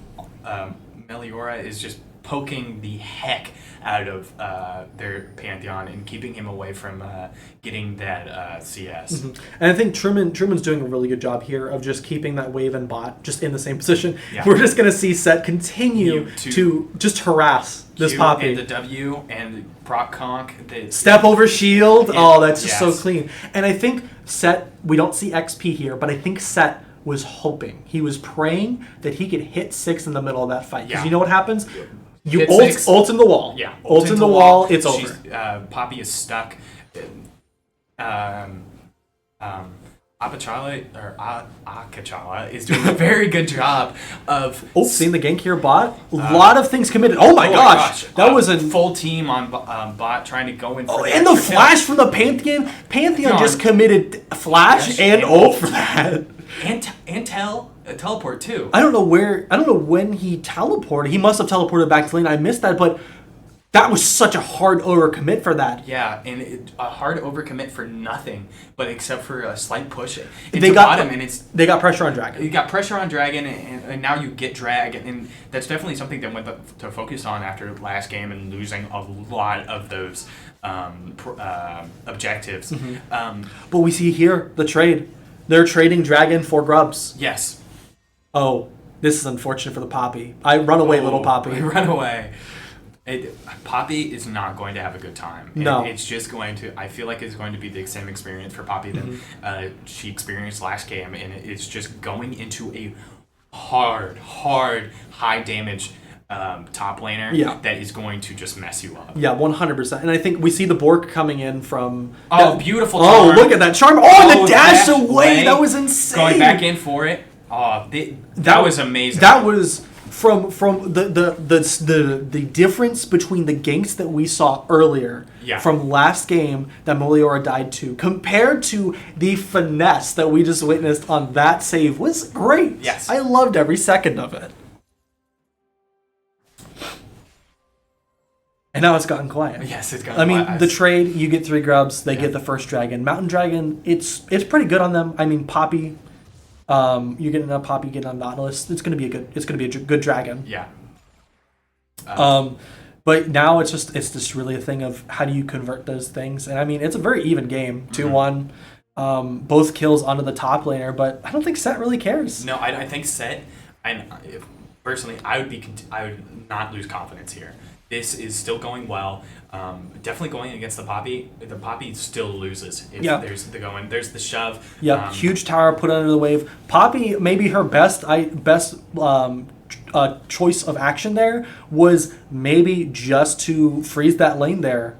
Meliora is just poking the heck out of their Pantheon and keeping him away from getting that CS. And I think Truman's doing a really good job here of just keeping that wave and bot just in the same position. Yeah. We're just going to see Set continue to just harass this Q Poppy. and the W and proc conk. Step over shield. That's just so yes. clean. And I think Set, we don't see XP here, but I think Set was hoping. He was praying that he could hit 6 in the middle of that fight. Because you know what happens? You ult in the wall. Yeah. Ult in the wall, it's over. Poppy is stuck. Akachala is doing a very good job of seeing the gank here bot. A lot of things committed. Oh my gosh. That was a full team on bot trying to go in for and the flash from the Pantheon. Pantheon just committed flash and ult for that. And teleport too. I don't know when he teleported. He must have teleported back to lane. I missed that, but that was such a hard overcommit for that. Yeah, and a hard overcommit for nothing, but except for a slight push into bottom, and they got pressure on Dragon. You got pressure on Dragon, and now you get drag, and that's definitely something that went to focus on after last game and losing a lot of those objectives. But we see here the trade. They're trading Dragon for grubs. Yes. Oh, this is unfortunate for the Poppy. Run away, little Poppy. Run away. Poppy is not going to have a good time. No. It's just going to, I feel like it's going to be the same experience for Poppy that she experienced last game, and it's just going into a hard, high damage top laner that is going to just mess you up. Yeah, 100%. And I think we see the Bork coming in from... beautiful charm. Oh, look at that charm. Oh, the dash away. That was insane. Going back in for it. That was amazing. That was... From the difference between the ganks that we saw earlier from last game that Meliora died to compared to the finesse that we just witnessed on that save was great. Yes. I loved every second of it. And now it's gotten quiet. Yes, it's gotten quiet. I mean, the trade, you get 3 grubs, they get the first dragon. Mountain Dragon, it's pretty good on them. I mean, Poppy... you're getting a Poppy, getting a Nautilus. It's gonna be a good dragon. Yeah. But now it's just really a thing of how do you convert those things. And I mean, it's a very even game, 2-1. Both kills onto the top laner, but I don't think Set really cares. No, I think Set. Personally, I would not lose confidence here. This is still going well. Definitely going against the Poppy. The Poppy still loses. There's the shove. Yeah, huge tower put under the wave. Poppy, maybe her best choice of action there was maybe just to freeze that lane there,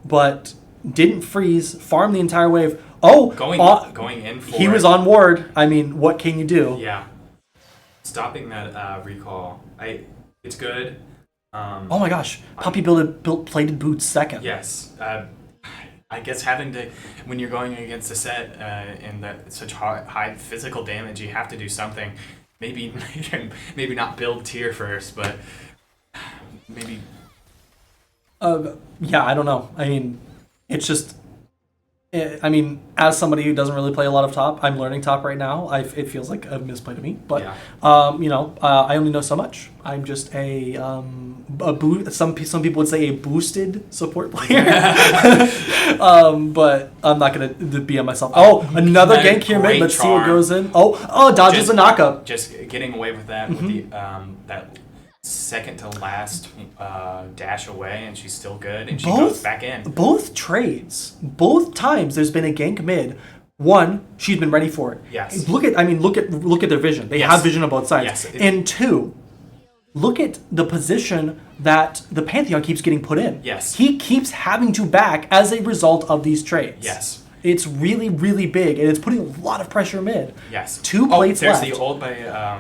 but didn't freeze. Farm the entire wave. Going in for he was on ward. I mean, what can you do? Yeah, stopping that recall. It's good. Oh my gosh, Poppy built plated boots second. Yes. I guess having to, when you're going against a Set and that such high physical damage, you have to do something. Maybe not build tier first, but maybe. Yeah, I don't know. I mean, it's I mean, as somebody who doesn't really play a lot of top, I'm learning top right now. It feels like a misplay to me, but I only know so much. I'm just some people would say a boosted support player, but I'm not gonna be on myself. Oh, another gank here mid. Let's see what goes in. Dodges a knockup. Just getting away with that with the that second to last dash away, and she's still good, and she goes back in. Both trades, both times there's been a gank mid. One, she's been ready for it. Yes. Look at their vision. They have vision on both sides. Yes. And two, look at the position that the Pantheon keeps getting put in. Yes. He keeps having to back as a result of these trades. Yes. It's really, really big, and it's putting a lot of pressure mid. Yes. 2 plates there's left. the ult by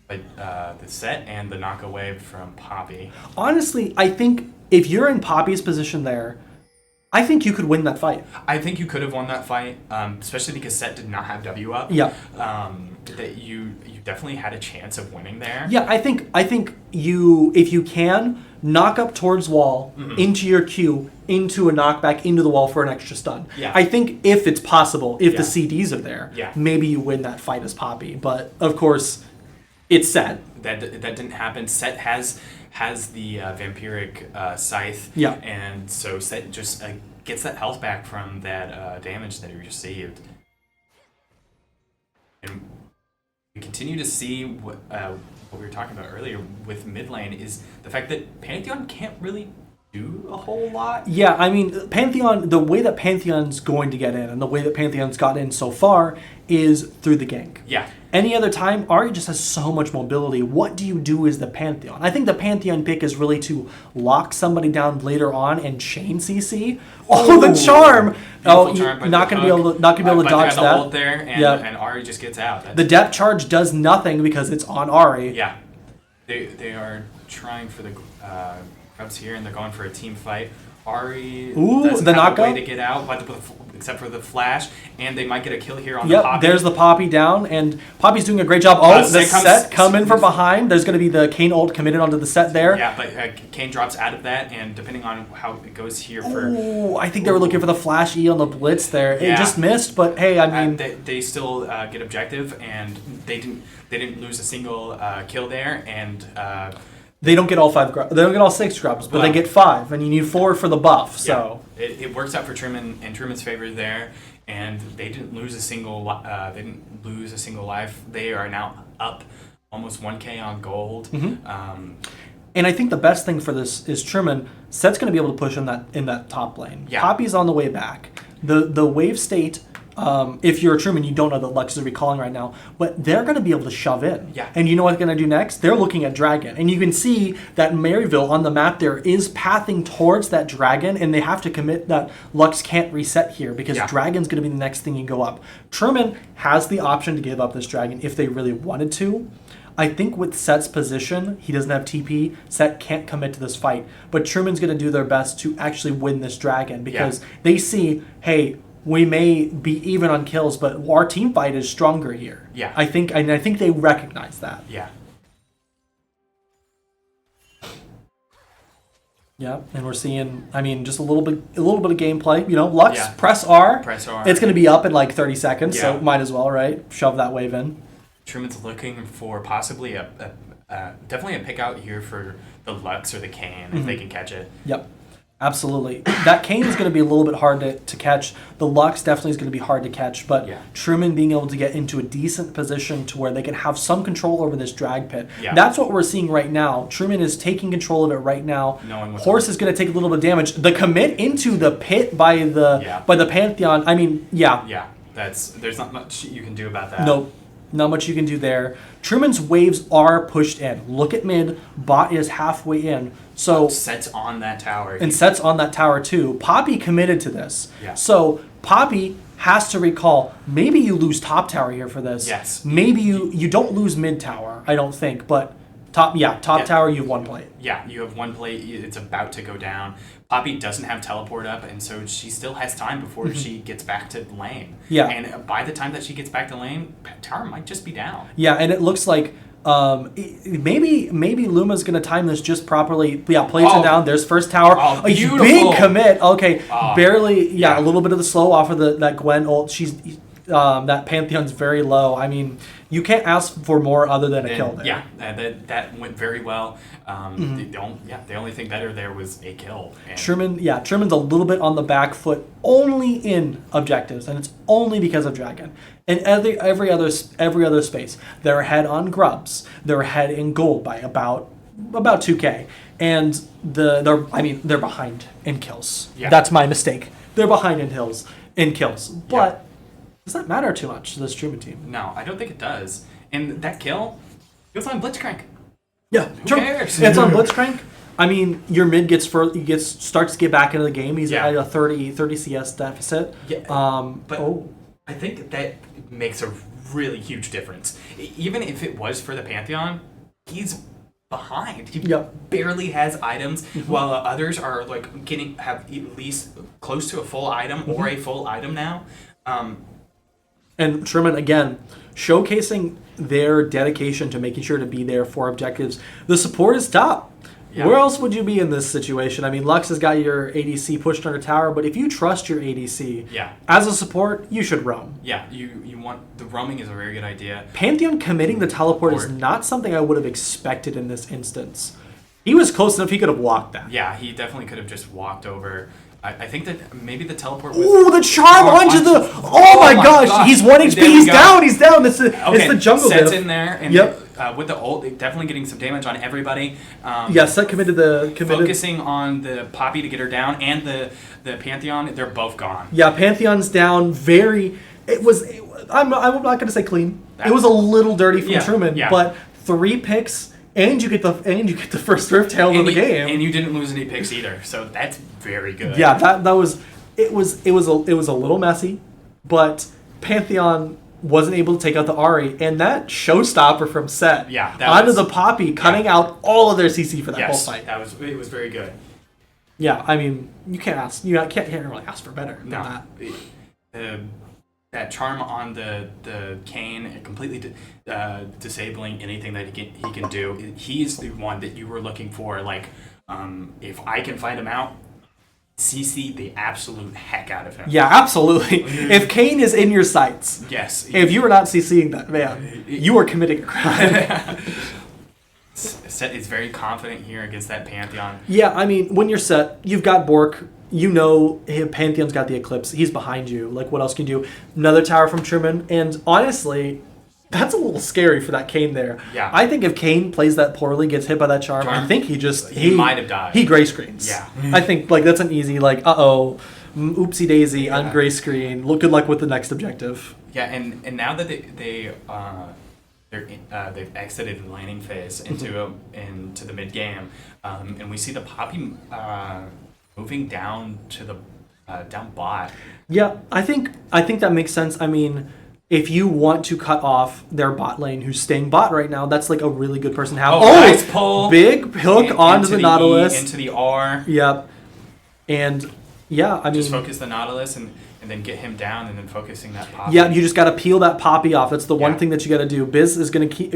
the set and the knock away from Poppy. Honestly, I think if you're in Poppy's position there, I think you could win that fight. I think you could have won that fight, especially because Set did not have W up. Yeah. That you definitely had a chance of winning there. Yeah, I think you, if you can, knock up towards wall, into your Q, into a knockback, into the wall for an extra stun. Yeah. I think if it's possible, if the CDs are there, yeah, maybe you win that fight as Poppy. But of course, it's Set. That didn't happen. Set has the vampiric scythe. Yeah. And so Set just gets that health back from that damage that he received. And we continue to see what we were talking about earlier with mid lane is the fact that Pantheon can't really do a whole lot. Yeah, I mean, Pantheon, the way that Pantheon's going to get in and the way that Pantheon's gotten in so far is through the gank. Yeah. Any other time, Ahri just has so much mobility. What do you do as the Pantheon? I think the Pantheon pick is really to lock somebody down later on and chain CC. Oh, the charm! Charm, not gonna be able to dodge that. Ult there, and Ahri just gets out. The depth charge does nothing because it's on Ahri. Yeah, they are trying for the grubs here, and they're going for a team fight. Ahri doesn't have a way to get out, except for the flash, and they might get a kill here on the Poppy. There's the Poppy down, and Poppy's doing a great job. The set come in from behind. There's going to be the Kayn ult committed onto the set there. Yeah, but Kayn drops out of that, and depending on how it goes here for... I think they were looking for the flash E on the blitz there. Yeah. It just missed, but hey, I mean... They still get objective, and they didn't lose a single kill there, and... They don't get all 5 grubs. They don't get all 6 grubs, but they get 5, and you need 4 for the buff. So it works out for Truman in Truman's favor there, and they didn't lose a single. Life. They are now up almost 1K on gold. Mm-hmm. And I think the best thing for this is Truman. Set's going to be able to push in that top lane. Yeah. Poppy's on the way back. The wave state. If you're a Truman, you don't know that Lux is recalling right now, but they're going to be able to shove in. Yeah. And you know what they're going to do next? They're looking at Dragon. And you can see that Maryville on the map there is pathing towards that Dragon, and they have to commit that Lux can't reset here because Dragon's going to be the next thing you go up. Truman has the option to give up this Dragon if they really wanted to. I think with Set's position, he doesn't have TP. Set can't commit to this fight. But Truman's going to do their best to actually win this Dragon because they see, hey, we may be even on kills, but our team fight is stronger here. Yeah. I think they recognize that. Yeah. Yeah, and we're seeing, I mean, just a little bit of gameplay. You know, Lux, press R. Press R. It's going to be up in like 30 seconds, so might as well, right? Shove that wave in. Truman's looking for possibly definitely a pick out here for the Lux or the Kayn if they can catch it. Yep. Absolutely. That Kayn is going to be a little bit hard to catch. The Lux definitely is going to be hard to catch, but Truman being able to get into a decent position to where they can have some control over this drag pit. Yeah. That's what we're seeing right now. Truman is taking control of it right now. Horse is going to take a little bit of damage. The commit into the pit by the Pantheon, I mean, Yeah, there's not much you can do about that. Nope. Not much you can do there. Truman's waves are pushed in. Look at mid. Bot is halfway in. So Set's on that tower. And Set's on that tower too. Poppy committed to this. Yeah. So Poppy has to recall, maybe you lose top tower here for this. Yes. Maybe you don't lose mid tower, I don't think, but top tower, you have 1 plate. Yeah, you have 1 plate. It's about to go down. Poppy doesn't have teleport up, and so she still has time before she gets back to lane. Yeah. And by the time that she gets back to lane, tower might just be down. Yeah, and it looks like Maybe Luma's gonna time this just properly. Yeah, plays it down. There's first tower. Oh, A beautiful. big commit. Okay, barely. Yeah, Yeah. a little bit of the slow off of that Gwen ult. She's that Pantheon's very low. I mean, you can't ask for more other than a kill there. Yeah, that went very well. The only thing better there was a kill. And Truman's a little bit on the back foot only in objectives, and it's only because of Dragon. In every other space, they're ahead on grubs. They're ahead in gold by about 2K, and they're behind in kills. Yeah. That's my mistake. They're behind in kills, but does that matter too much to this Truman team? No, I don't think it does. And that kill, it was on Blitzcrank. Yeah, Who cares? It's on Blitzcrank. I mean, your mid starts to get back into the game. He's at a 30 CS deficit. Yeah. I think that makes a really huge difference. Even if it was for the Pantheon, he's behind. He barely has items, while others are like have at least close to a full item or a full item now. And Truman, again, showcasing their dedication to making sure to be there for objectives. The support is top. Yeah. Where else would you be in this situation? I mean, Lux has got your ADC pushed under tower, but if you trust your ADC, as a support, you should roam. Yeah, you want the roaming is a very good idea. Pantheon committing the teleport is not something I would have expected in this instance. He was close enough; he could have walked that. Yeah, he definitely could have just walked over. I think that maybe the teleport was... Ooh, the charm onto the... Oh my gosh. He's 1 HP. He's down. He's down. It's the jungle Set's div. in there. And with the ult, definitely getting some damage on everybody. Set committed. Focusing on the Poppy to get her down and the Pantheon, they're both gone. Yeah, Pantheon's down. I'm not going to say clean. It was a little dirty from Truman, but 3 picks... And you get the first Rift Tail of the game, and you didn't lose any picks either. So that's very good. Yeah, that was it was a little messy, but Pantheon wasn't able to take out the Ahri, and that showstopper from Set onto the Poppy, cutting out all of their CC for that whole fight. It was very good. Yeah, I mean you can't really ask for better than that. That charm on the Kayn, completely disabling anything that he can do. He's the one that you were looking for. Like, if I can find him out, CC the absolute heck out of him. Yeah, absolutely. If Kayn is in your sights, if you are not CCing that man, you are committing a crime. Set is very confident here against that Pantheon. Yeah, I mean, when you're Set, you've got Bork. You know, Pantheon's got the Eclipse. He's behind you. Like, what else can you do? Another tower from Truman. And honestly, that's a little scary for that Kayn there. Yeah. I think if Kayn plays that poorly, gets hit by that charm, I think he might have died. He gray screens. Yeah. I think, like, that's an easy, like, oopsie daisy, on gray screen. Good luck with the next objective. Yeah, and now that they've exited the laning phase into the mid game, and we see the Poppy moving down to the down bot. Yeah, I think that makes sense. I mean, if you want to cut off their bot lane, who's staying bot right now, that's like a really good person to have. Nice pull! Big hook onto the Nautilus. Into the R. Yep. And yeah, I mean, just focus the Nautilus and then get him down, and then focusing that Poppy. Yeah, you just got to peel that Poppy off. That's the one thing that you got to do. Bees is going to keep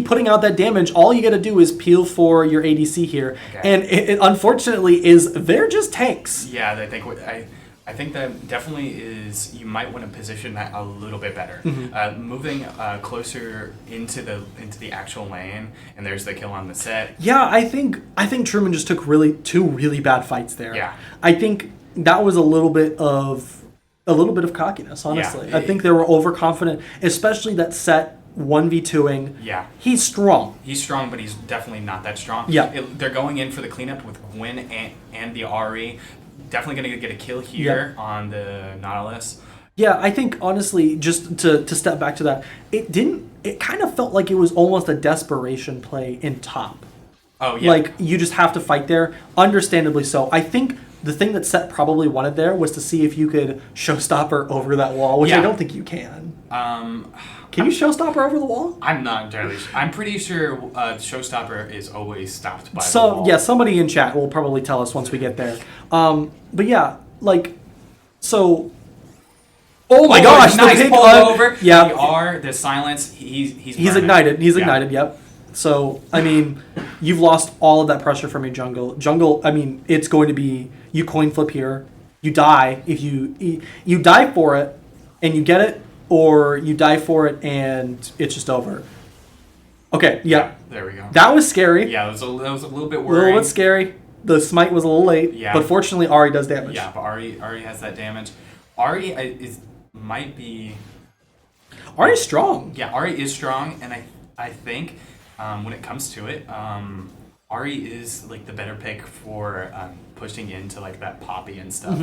putting out that damage. All you got to do is peel for your ADC here, and it unfortunately they're just tanks. Yeah, I think that definitely is. You might want to position that a little bit better. Moving closer into the actual lane, and there's the kill on the Set. Yeah, I think Truman just took two really bad fights there. Yeah, I think that was a little bit of cockiness. Honestly, I think they were overconfident, especially that Set 1v2ing. Yeah. He's strong. He's strong, but he's definitely not that strong. Yeah. They're going in for the cleanup with Gwen and the Ahri. Definitely going to get a kill here on the Nautilus. Yeah, I think, honestly, just to step back to that, it kind of felt like it was almost a desperation play in top. Oh, yeah. Like, you just have to fight there. Understandably so. I think the thing that Set probably wanted there was to see if you could showstopper over that wall, which I don't think you can. Can you showstopper over the wall? I'm not entirely sure. I'm pretty sure showstopper is always stopped by the wall. Yeah, somebody in chat will probably tell us once we get there. But yeah, like, so Oh my gosh! Nice the pig pull over. Yeah. The silence. He's ignited. He's ignited. Yep. So I mean, you've lost all of that pressure from your jungle. Jungle. I mean, it's going to be you coin flip here. You die if you die for it and you get it, or you die for it and it's just over. Okay. Yeah. There we go. That was scary. Yeah, that was a little bit A worrying. little bit scary. The smite was a little late. Yeah. But fortunately, Ahri does damage. Yeah, but Ahri has that damage. Ahri might be. Ahri's strong. Yeah, Ahri is strong, and I think when it comes to it, Ahri is like the better pick for pushing into like that Poppy and stuff,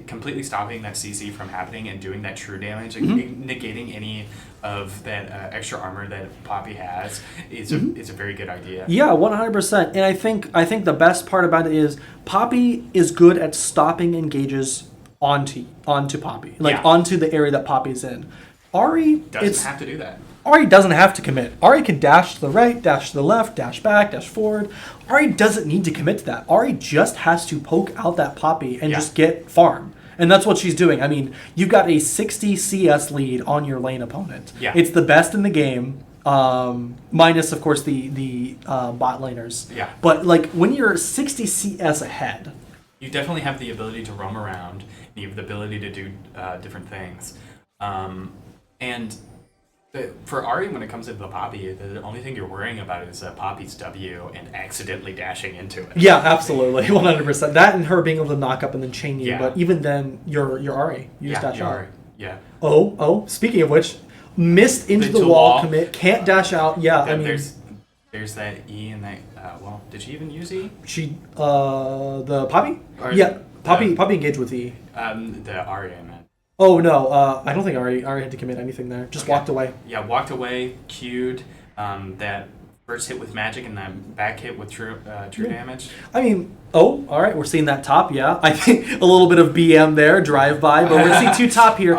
completely stopping that CC from happening and doing that true damage, like negating any of that extra armor that Poppy has. Is a very good idea. Yeah, 100%. And I think the best part about it is Poppy is good at stopping engages onto Poppy, onto the area that Poppy's in. Ahri doesn't have to do that. Ahri doesn't have to commit. Ahri can dash to the right, dash to the left, dash back, dash forward. Ahri doesn't need to commit to that. Ahri just has to poke out that Poppy and just get farm. And that's what she's doing. I mean, you've got a 60 CS lead on your lane opponent. Yeah. It's the best in the game, minus, of course, the bot laners. Yeah. But like when you're 60 CS ahead, you definitely have the ability to roam around. And you have the ability to do different things. And for Ahri, when it comes to the Poppy, the only thing you're worrying about is Poppy's W and accidentally dashing into it. Yeah, absolutely, 100%. That and her being able to knock up and then chain you. Yeah. But even then, you're Ahri. You just dash out. Ahri. Yeah. Oh! Speaking of which, missed into the wall commit. Can't dash out. Yeah, I mean, there's that E and that. Did she even use E? She the Poppy. Or Poppy engaged with E. The Ahri, I meant. Oh no, I don't think Ahri had to commit anything there. Just walked away. Yeah, walked away, queued, that first hit with magic and that back hit with true damage. I mean, all right, we're seeing that top, yeah. I think a little bit of BM there, drive-by, but we're going to see two top here.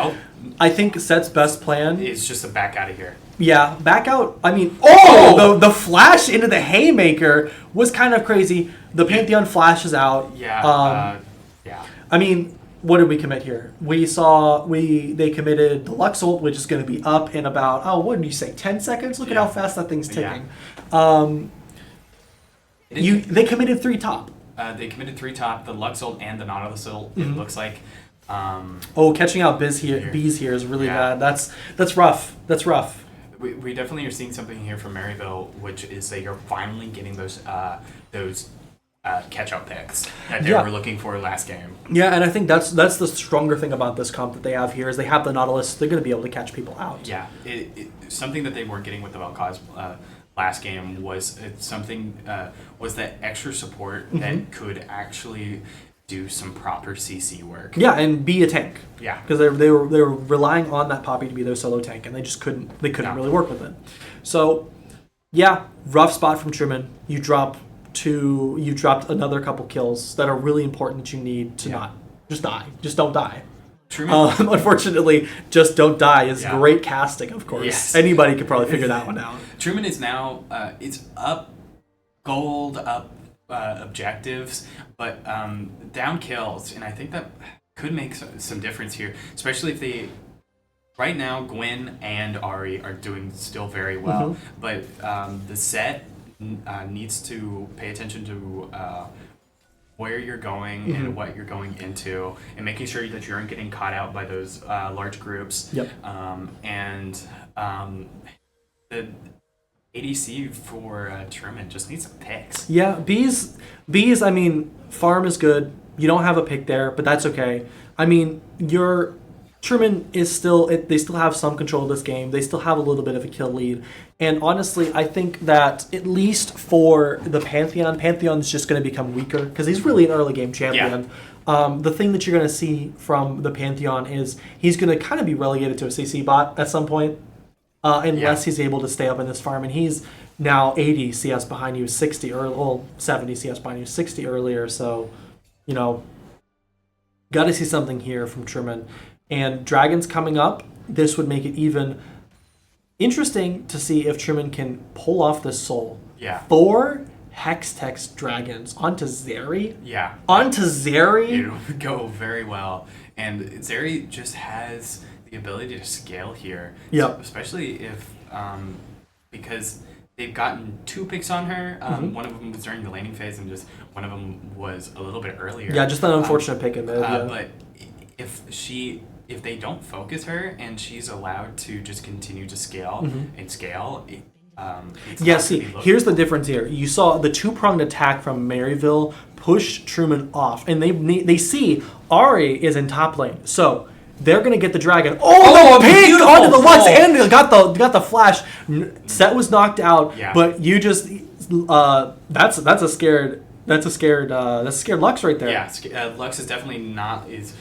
I think Set's best plan is just to back out of here. Yeah, back out. I mean, the flash into the Haymaker was kind of crazy. The Pantheon flashes out. Yeah. I mean, what did we commit here? They committed the Lux ult, which is going to be up in about, what did you say, 10 seconds? Look at how fast that thing's ticking. They committed 3 top. They committed 3 top, the Lux ult and the Nautilus ult, it looks like. Catching out bees here is really bad. That's rough. That's rough. We definitely are seeing something here from Maryville, which is that you're finally getting those catch-up picks that they were looking for last game. Yeah, and I think that's the stronger thing about this comp that they have here is they have the Nautilus. They're going to be able to catch people out. Yeah, something that they weren't getting with the Vel'Koz last game was was that extra support that could actually do some proper CC work. Yeah, and be a tank. Yeah, because they were relying on that Poppy to be their solo tank, and they just couldn't really work with it. So, yeah, rough spot from Truman. You dropped another couple kills that are really important that you need to not just die. Just don't die. Truman, unfortunately, just don't die is great casting, of course. Yes. Anybody could probably figure that one out. Truman is now it's up gold, up objectives, but down kills, and I think that could make some difference here, especially if they. Right now, Gwen and Ahri are doing still very well, but the set needs to pay attention to where you're going and what you're going into, and making sure that you aren't getting caught out by those large groups. Yep. The ADC for Truman just needs some picks. Yeah, bees. I mean, farm is good. You don't have a pick there, but that's okay. I mean, Truman is still. They still have some control of this game. They still have a little bit of a kill lead. And honestly, I think that at least for the Pantheon's just going to become weaker because he's really an early game champion. Yeah. The thing that you're going to see from the Pantheon is he's going to kind of be relegated to a CC bot at some point, unless he's able to stay up in this farm. And he's now 80 CS behind you, 60 or 70 CS behind you, 60 earlier. So, got to see something here from Truman. And Dragons coming up, this would make it even interesting to see if Truman can pull off this soul. Yeah. 4 Hextech dragons onto Zeri. Yeah. Onto Zeri? It would go very well. And Zeri just has the ability to scale here. Yep. So especially if, because they've gotten 2 picks on her. One of them was during the laning phase, and just one of them was a little bit earlier. Yeah, just an unfortunate pick in there. But if they don't focus her and she's allowed to just continue to scale and scale, here's the difference here. You saw the 2-pronged attack from Maryville push Truman off, and they see Ari is in top lane, so they're gonna get the dragon. Oh, the pig onto the Lux, and they got the flash. Set was knocked out, but you just that's a scared Lux right there. Yeah, Lux is definitely is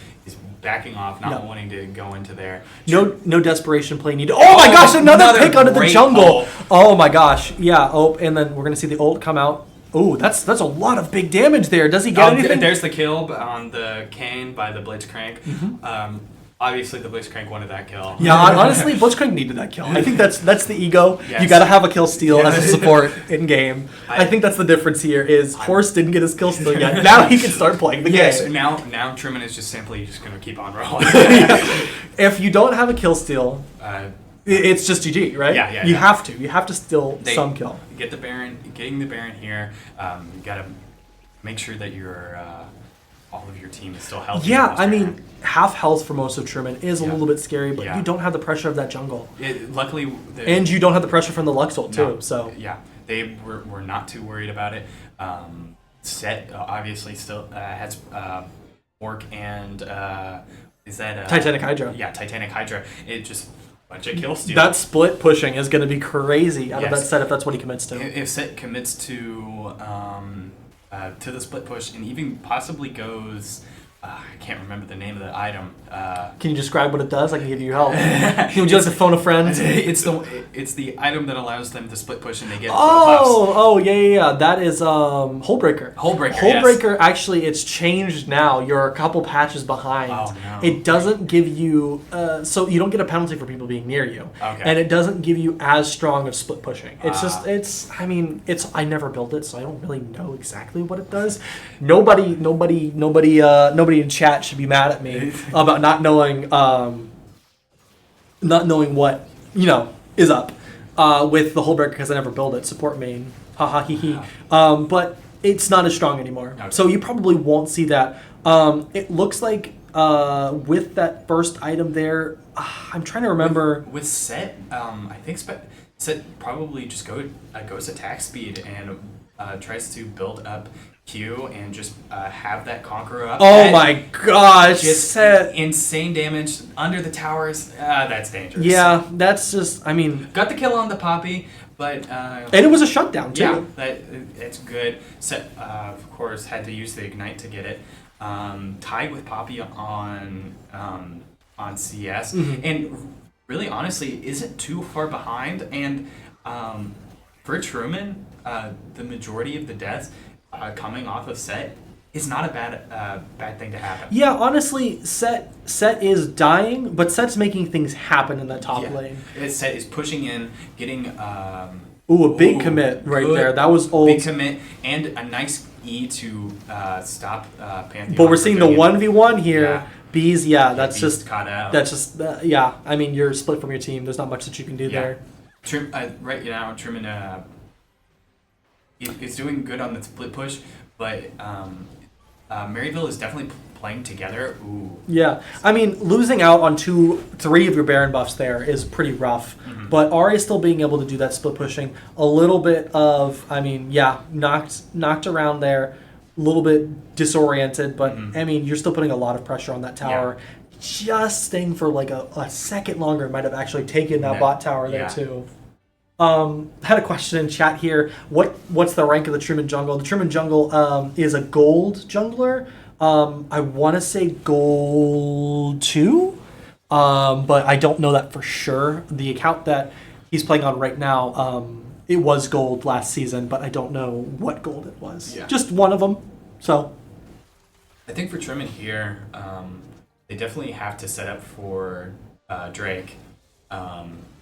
backing off, not wanting to go into there. No desperation play needed. Oh my gosh, another pick under the jungle. Oh my gosh, yeah. Oh, and then we're gonna see the ult come out. Oh, that's a lot of big damage there. Does he get anything? There's the kill on the Kane by the Blitzcrank. Obviously, the Blitzcrank wanted that kill. Yeah, honestly, Blitzcrank needed that kill. I think that's the ego. Yes. You got to have a kill steal as a support in game. I think that's the difference here. Is Horse didn't get his kill steal yet. Now he can start playing the game. So now Truman is just simply going to keep on rolling. If you don't have a kill steal, it's just GG, right? Yeah. You have to steal some kill. Getting the Baron here. You got to make sure that you're. All of your team is still healthy. Yeah, I mean, half health for most of Truman is a little bit scary, but you don't have the pressure of that jungle. Luckily, and you don't have the pressure from the Lux ult too. So yeah, they were not too worried about it. Set obviously still has Orc and is that Titanic Hydra? Yeah, Titanic Hydra. It just bunch of kill steal. That split pushing is going to be crazy out of that set if that's what he commits to. If Set commits to the split push and even possibly goes, I can't remember the name of the item. Can you describe what it does? I can give you help. Would you like to phone a friend? It's the item that allows them to split push and they get yeah. That is Hullbreaker. Hullbreaker, actually, it's changed now. You're a couple patches behind. Oh, no. It doesn't give you so you don't get a penalty for people being near you. Okay. And it doesn't give you as strong of split pushing. It's I never built it, so I don't really know exactly what it does. Nobody in chat should be mad at me about not knowing what is up with the Hullbreaker because I never built it. Support main, haha hee hee. But it's not as strong anymore, so you probably won't see that. It looks like with that first item there, I'm trying to remember with Set. I think Set probably just goes attack speed and tries to build up Q and just have that Conqueror up. Oh my gosh! Just Set insane damage under the towers. That's dangerous. Yeah, that's just. Got the kill on the Poppy, but and it was a shutdown too. Yeah, it's good. Set of course had to use the Ignite to get it. Tied with Poppy on CS, and really honestly isn't too far behind. And for Truman, the majority of the deaths. Coming off of Set is not a bad thing to happen. Yeah, honestly, Set is dying, but Set's making things happen in that top lane. Set is pushing in, getting a big commit right there. That was old. Big commit and a nice E to stop Pantheon. But we're seeing the 1v1 here. Yeah. Bees, that's Bees just caught out. That's just you're split from your team. There's not much that you can do there. Right now, Truman. Is doing good on the split push, but Maryville is definitely playing together. Ooh. Yeah, losing out on 3 of your Baron buffs there is pretty rough. But Ari still being able to do that split pushing, a little bit of, knocked around there, a little bit disoriented, but you're still putting a lot of pressure on that tower. Yeah. Just staying for like a second longer might have actually taken that bot tower there too. Had a question in chat here. What's the rank of the Truman jungle? The Truman jungle is a gold jungler. I want to say gold 2, but I don't know that for sure. The account that he's playing on right now, it was gold last season, but I don't know what gold it was. Yeah. Just one of them. So I think for Truman here, they definitely have to set up for Drake.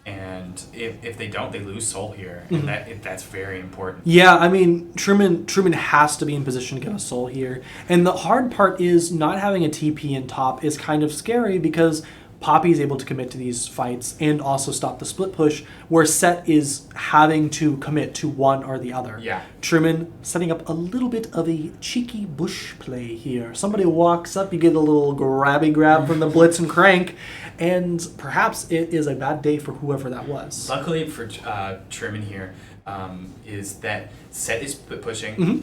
And if they don't, they lose soul here, and that's very important. Yeah, I mean, Truman has to be in position to get a soul here. And the hard part is not having a TP in top is kind of scary because Poppy is able to commit to these fights and also stop the split push, where Set is having to commit to one or the other. Yeah. Truman setting up a little bit of a cheeky bush play here. Somebody walks up, you get a little grabby grab from the blitz and crank, and perhaps it is a bad day for whoever that was. Luckily for Truman here, is that Set is pushing,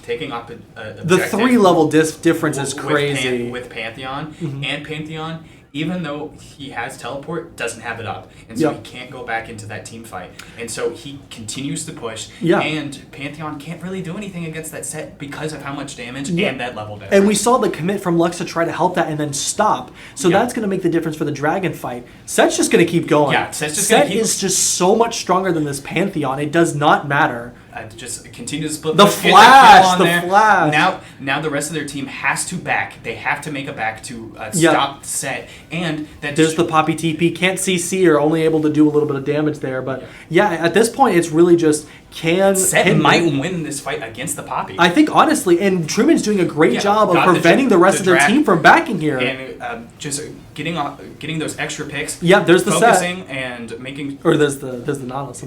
taking up the 3-level difference is crazy. With Pantheon, and Pantheon, even though he has teleport, doesn't have it up. And so he can't go back into that team fight. And so he continues to push. Yeah. And Pantheon can't really do anything against that Set because of how much damage and that level difference. And we saw the commit from Lux to try to help that and then stop. So that's going to make the difference for the Dragon fight. Set's just going to keep going. Yeah, Set's just going to keep... Set is just so much stronger than this Pantheon. It does not matter. Just continue to split the push, flash. Now the rest of their team has to back. They have to make a back to stop Set, and that there's the Poppy TP. Can't CC, or only able to do a little bit of damage there. But at this point, it's really just Set might win this fight against the Poppy. I think honestly, and Truman's doing a great job of preventing the rest of their team from backing here, and just getting those extra picks. Yeah, there's the focusing and making. Or there's the Nautilus.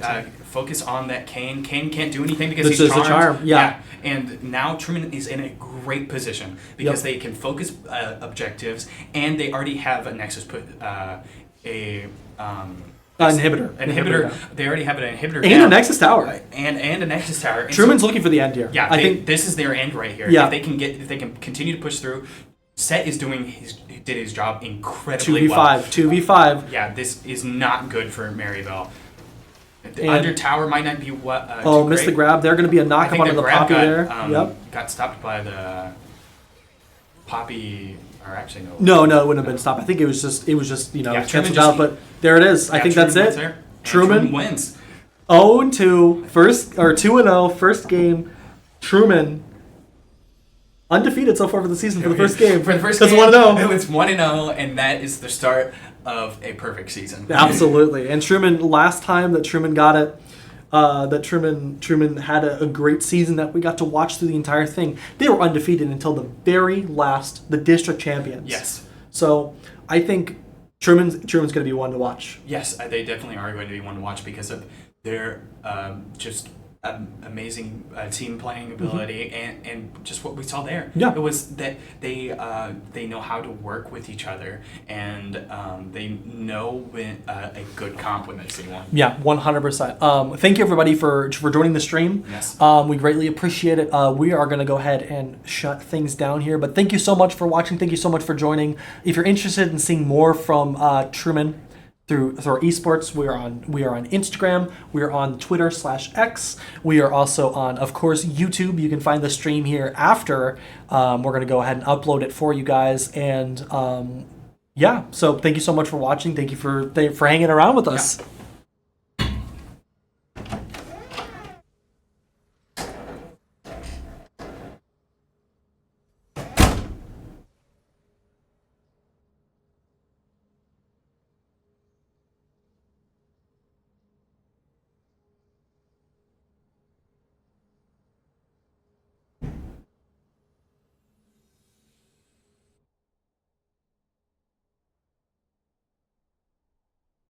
Focus on that Kane. Kane can't do anything because he's charmed. The charm. Yeah. And now Truman is in a great position because they can focus objectives, and they already have a Nexus inhibitor. They already have an inhibitor and a Nexus Tower. And a Nexus Tower. And Truman's looking for the end here. Yeah, I think this is their end right here. Yeah. If they can continue to push through, Set is did his job incredibly 2v5, well. 2v5. Yeah, this is not good for Maryville. The under tower might not be missed the grab. They're going to be a knockup onto the Poppy there. Got stopped by the Poppy. Or actually no, it wouldn't have been stopped. I think it was just canceled out. But there it is. I think that's it. Truman wins. 0-2 2-0 first game. Truman undefeated so far for the season for the first game. For the first game, 1-0. It's 1-0, and that is the start of a perfect season. Absolutely. And Truman, last time that Truman got it, that Truman had a great season that we got to watch through the entire thing. They were undefeated until the very last, the district champions. Yes. So I think Truman's going to be one to watch. Yes, they definitely are going to be one to watch because of their just amazing team playing ability and just what we saw there. Yeah. It was that they know how to work with each other, and they know when a good comp when they see one. Yeah, 100%. Thank you everybody for joining the stream. Yes. We greatly appreciate it. We are going to go ahead and shut things down here, but thank you so much for watching. Thank you so much for joining. If you're interested in seeing more from Truman through our esports, we are on Instagram, we are on Twitter/X, we are also on, of course, YouTube. You can find the stream here after. We're going to go ahead and upload it for you guys, and so thank you so much for watching. Thank you for hanging around with us. Yeah.